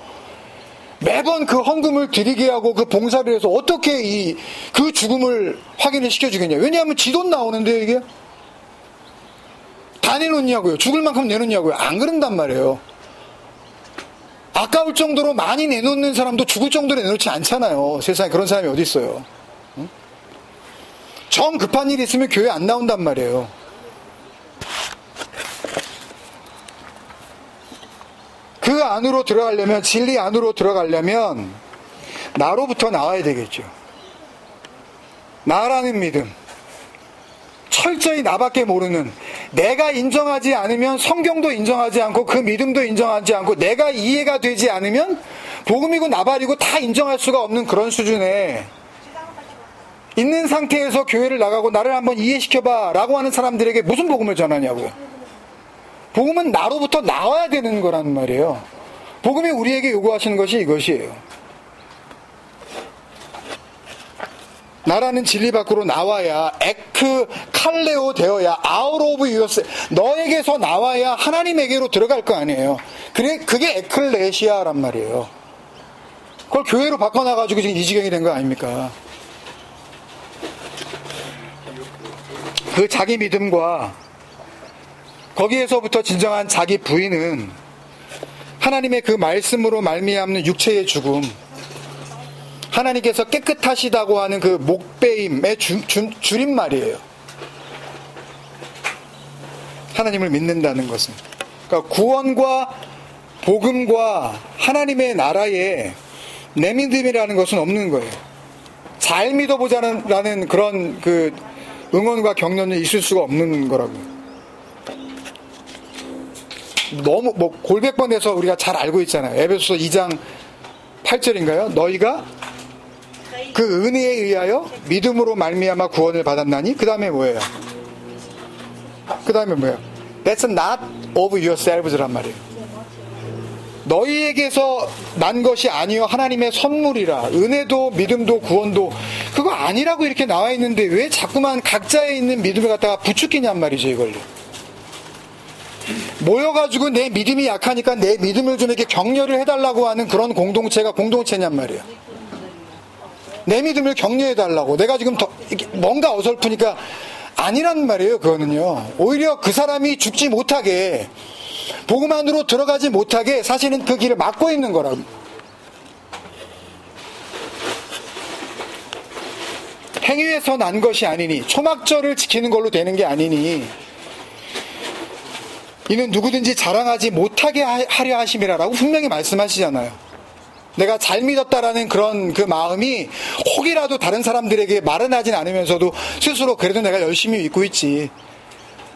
매번 그 헌금을 드리게 하고 그 봉사를 해서 어떻게 그 죽음을 확인을 시켜주겠냐. 왜냐하면 지 돈 나오는데 이게 다 내놓냐고요. 죽을 만큼 내놓냐고요. 안 그런단 말이에요. 아까울 정도로 많이 내놓는 사람도 죽을 정도로 내놓지 않잖아요. 세상에 그런 사람이 어디 있어요. 응? 정 급한 일이 있으면 교회 안 나온단 말이에요. 그 안으로 들어가려면, 진리 안으로 들어가려면 나로부터 나와야 되겠죠. 나라는 믿음, 철저히 나밖에 모르는, 내가 인정하지 않으면 성경도 인정하지 않고 그 믿음도 인정하지 않고, 내가 이해가 되지 않으면 복음이고 나발이고 다 인정할 수가 없는 그런 수준에 있는 상태에서 교회를 나가고 나를 한번 이해시켜봐 라고 하는 사람들에게 무슨 복음을 전하냐고요. 복음은 나로부터 나와야 되는 거란 말이에요. 복음이 우리에게 요구하시는 것이 이것이에요. 나라는 진리 밖으로 나와야, 칼레오 되어야, out of yourself, 너에게서 나와야 하나님에게로 들어갈 거 아니에요. 그게 에클레시아란 말이에요. 그걸 교회로 바꿔놔가지고 지금 이 지경이 된 거 아닙니까? 그 자기 믿음과 거기에서부터 진정한 자기 부인은 하나님의 그 말씀으로 말미암는 육체의 죽음, 하나님께서 깨끗하시다고 하는 그 목배임의 줄임말이에요. 하나님을 믿는다는 것은. 그러니까 구원과 복음과 하나님의 나라에 내 믿음이라는 것은 없는 거예요. 잘 믿어보자라는 그런 그 응원과 격려는 있을 수가 없는 거라고요. 너무 골백 번에서 우리가 잘 알고 있잖아요. 에베소서 2장 8절인가요? 너희가 그 은혜에 의하여 믿음으로 말미암아 구원을 받았나니, 그 다음에 뭐예요? 그 다음에 뭐예요? That's not of yourselves란 말이에요. 너희에게서 난 것이 아니요 하나님의 선물이라. 은혜도 믿음도 구원도 그거 아니라고 이렇게 나와 있는데 왜 자꾸만 각자에 있는 믿음을 갖다가 부추기냔 말이죠, 이걸요. 모여가지고 내 믿음이 약하니까 내 믿음을 좀 이렇게 격려를 해달라고 하는 그런 공동체가 공동체냔 말이에요. 내 믿음을 격려해달라고. 내가 지금 뭔가 어설프니까 아니란 말이에요, 그거는요. 오히려 그 사람이 죽지 못하게 복음 안으로 들어가지 못하게 사실은 그 길을 막고 있는 거라고. 행위에서 난 것이 아니니, 초막절을 지키는 걸로 되는 게 아니니, 이는 누구든지 자랑하지 못하게 하려 하심이라라고 분명히 말씀하시잖아요. 내가 잘 믿었다라는 그런 그 마음이 혹이라도 다른 사람들에게 말은 하진 않으면서도 스스로 그래도 내가 열심히 믿고 있지.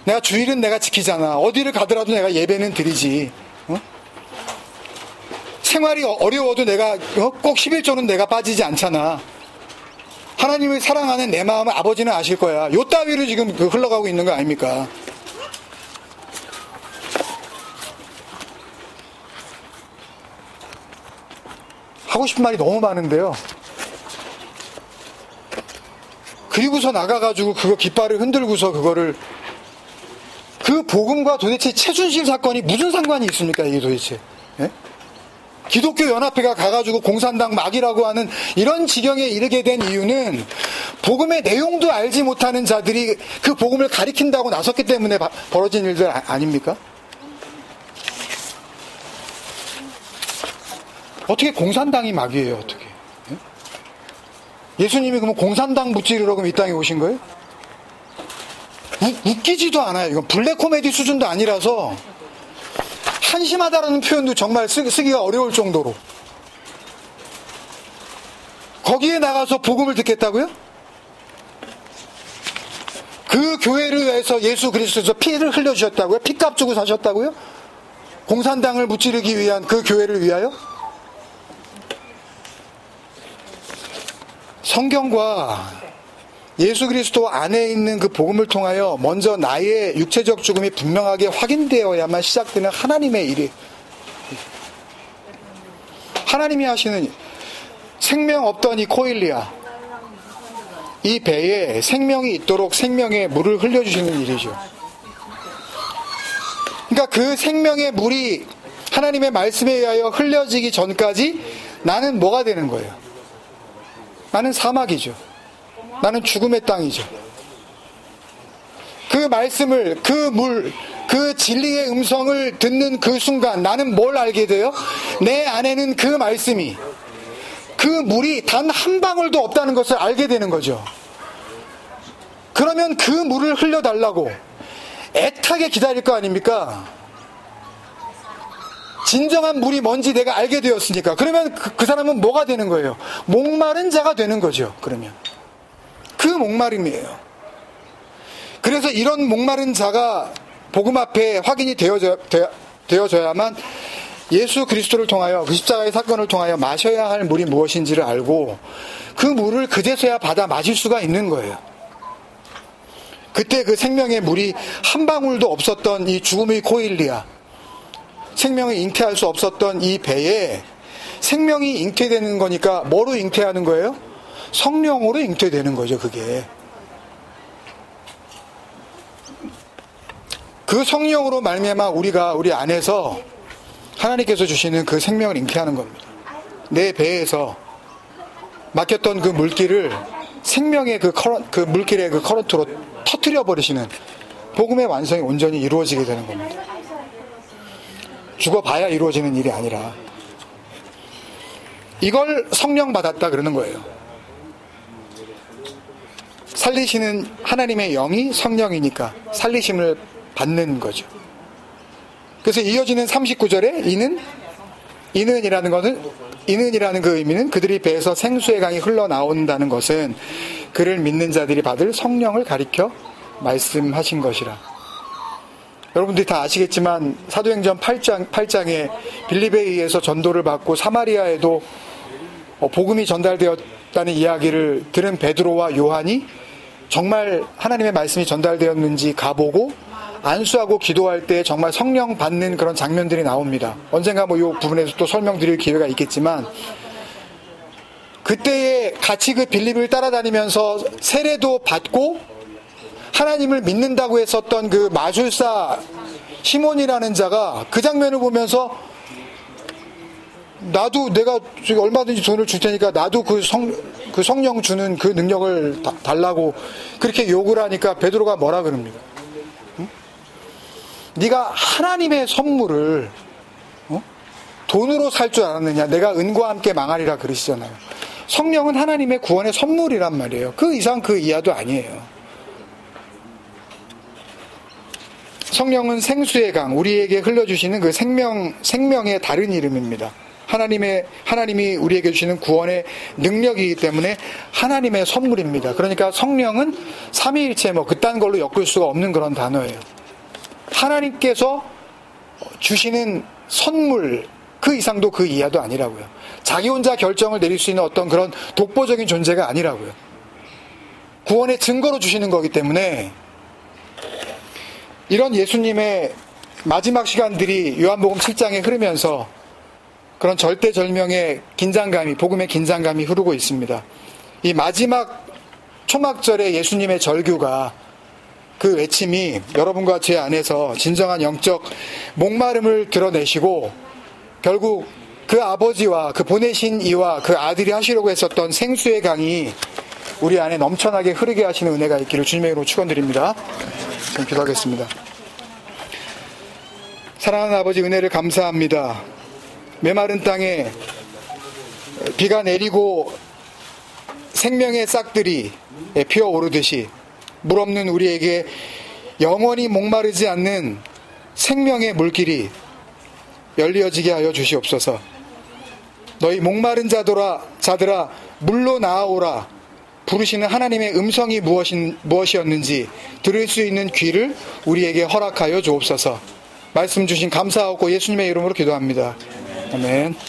내가 주일은 내가 지키잖아. 어디를 가더라도 내가 예배는 드리지. 생활이 어려워도 내가 꼭 11조는 내가 빠지지 않잖아. 하나님을 사랑하는 내 마음을 아버지는 아실 거야. 요 따위로 지금 흘러가고 있는 거 아닙니까? 하고 싶은 말이 너무 많은데요. 그리고서 나가가지고 그거 깃발을 흔들고서 그거를, 그 복음과 도대체 최순실 사건이 무슨 상관이 있습니까, 이게 도대체? 예? 기독교 연합회가 가가지고 공산당 막이라고 하는 이런 지경에 이르게 된 이유는 복음의 내용도 알지 못하는 자들이 그 복음을 가리킨다고 나섰기 때문에 벌어진 일들 아닙니까? 어떻게 공산당이 막이에요, 어떻게? 예? 예수님이 그러면 공산당 무찌르러 그럼 이 땅에 오신 거예요? 웃기지도 않아요. 이건 블랙 코미디 수준도 아니라서 한심하다라는 표현도 정말 쓰기가 어려울 정도로. 거기에 나가서 복음을 듣겠다고요? 그 교회를 위해서 예수 그리스도에서 피를 흘려주셨다고요? 피값 주고 사셨다고요? 공산당을 무찌르기 위한 그 교회를 위하여? 성경과 예수 그리스도 안에 있는 그 복음을 통하여 먼저 나의 육체적 죽음이 분명하게 확인되어야만 시작되는 하나님의 일이, 하나님이 하시는 생명 없던 이 코일리아, 이 배에 생명이 있도록 생명의 물을 흘려주시는 일이죠. 그러니까 그 생명의 물이 하나님의 말씀에 의하여 흘려지기 전까지 나는 뭐가 되는 거예요? 나는 사막이죠. 나는 죽음의 땅이죠. 그 말씀을, 그 물, 그 진리의 음성을 듣는 그 순간 나는 뭘 알게 돼요? 내 안에는 그 말씀이, 그 물이 단 한 방울도 없다는 것을 알게 되는 거죠. 그러면 그 물을 흘려달라고 애타게 기다릴 거 아닙니까? 진정한 물이 뭔지 내가 알게 되었으니까. 그러면 그 사람은 뭐가 되는 거예요? 목마른 자가 되는 거죠. 그러면 그 목마름이에요. 그래서 이런 목마른 자가 복음 앞에 확인이 되어져야만 예수 그리스도를 통하여, 그 십자가의 사건을 통하여 마셔야 할 물이 무엇인지를 알고 그 물을 그제서야 받아 마실 수가 있는 거예요. 그때 그 생명의 물이 한 방울도 없었던 이 죽음의 코일리아, 생명을 잉태할 수 없었던 이 배에 생명이 잉태되는 거니까 뭐로 잉태하는 거예요? 성령으로 잉태되는 거죠. 그게 그 성령으로 말미암아 우리가 우리 안에서 하나님께서 주시는 그 생명을 잉태하는 겁니다. 내 배에서 막혔던 그 물길을 생명의 그 물길의 그 커런트로 터뜨려 버리시는 복음의 완성이 온전히 이루어지게 되는 겁니다. 죽어봐야 이루어지는 일이 아니라 이걸 성령 받았다 그러는 거예요. 살리시는 하나님의 영이 성령이니까 살리심을 받는 거죠. 그래서 이어지는 39절에 이는이라는 것은, 이는이라는 그 의미는 그들이 배에서 생수의 강이 흘러나온다는 것은 그를 믿는 자들이 받을 성령을 가리켜 말씀하신 것이라. 여러분들이 다 아시겠지만 사도행전 8장에 빌립에 의해서 전도를 받고 사마리아에도 복음이 전달되었다는 이야기를 들은 베드로와 요한이 정말 하나님의 말씀이 전달되었는지 가보고 안수하고 기도할 때 정말 성령 받는 그런 장면들이 나옵니다. 언젠가 이 부분에서 또 설명드릴 기회가 있겠지만, 그때에 같이 그 빌립을 따라다니면서 세례도 받고 하나님을 믿는다고 했었던 그 마술사 시몬이라는 자가 그 장면을 보면서 나도 내가 얼마든지 돈을 줄 테니까 나도 그 성령 주는 그 능력을 달라고 그렇게 요구를 하니까 베드로가 뭐라 그럽니까? 응? 네가 하나님의 선물을 돈으로 살 줄 알았느냐? 내가 은과 함께 망하리라 그러시잖아요. 성령은 하나님의 구원의 선물이란 말이에요. 그 이상 그 이하도 아니에요. 성령은 생수의 강, 우리에게 흘려주시는 그 생명의 다른 이름입니다. 하나님이 우리에게 주시는 구원의 능력이기 때문에 하나님의 선물입니다. 그러니까 성령은 삼위일체 그딴 걸로 엮을 수가 없는 그런 단어예요. 하나님께서 주시는 선물, 그 이상도 그 이하도 아니라고요. 자기 혼자 결정을 내릴 수 있는 어떤 그런 독보적인 존재가 아니라고요. 구원의 증거로 주시는 거기 때문에 이런 예수님의 마지막 시간들이 요한복음 7장에 흐르면서 그런 절대절명의 긴장감이, 복음의 긴장감이 흐르고 있습니다. 이 마지막 초막절의 예수님의 절규가, 그 외침이 여러분과 제 안에서 진정한 영적 목마름을 드러내시고 결국 그 아버지와 그 보내신 이와 그 아들이 하시려고 했었던 생수의 강이 우리 안에 넘쳐나게 흐르게 하시는 은혜가 있기를 주님의 이름으로 축원드립니다. 기도하겠습니다. 사랑하는 아버지, 은혜를 감사합니다. 메마른 땅에 비가 내리고 생명의 싹들이 피어오르듯이 물 없는 우리에게 영원히 목마르지 않는 생명의 물길이 열리어지게 하여 주시옵소서. 너희 목마른 자들아 물로 나아오라 부르시는 하나님의 음성이 무엇이었는지 들을 수 있는 귀를 우리에게 허락하여 주옵소서. 말씀 주신 감사하고 예수님의 이름으로 기도합니다. 아멘.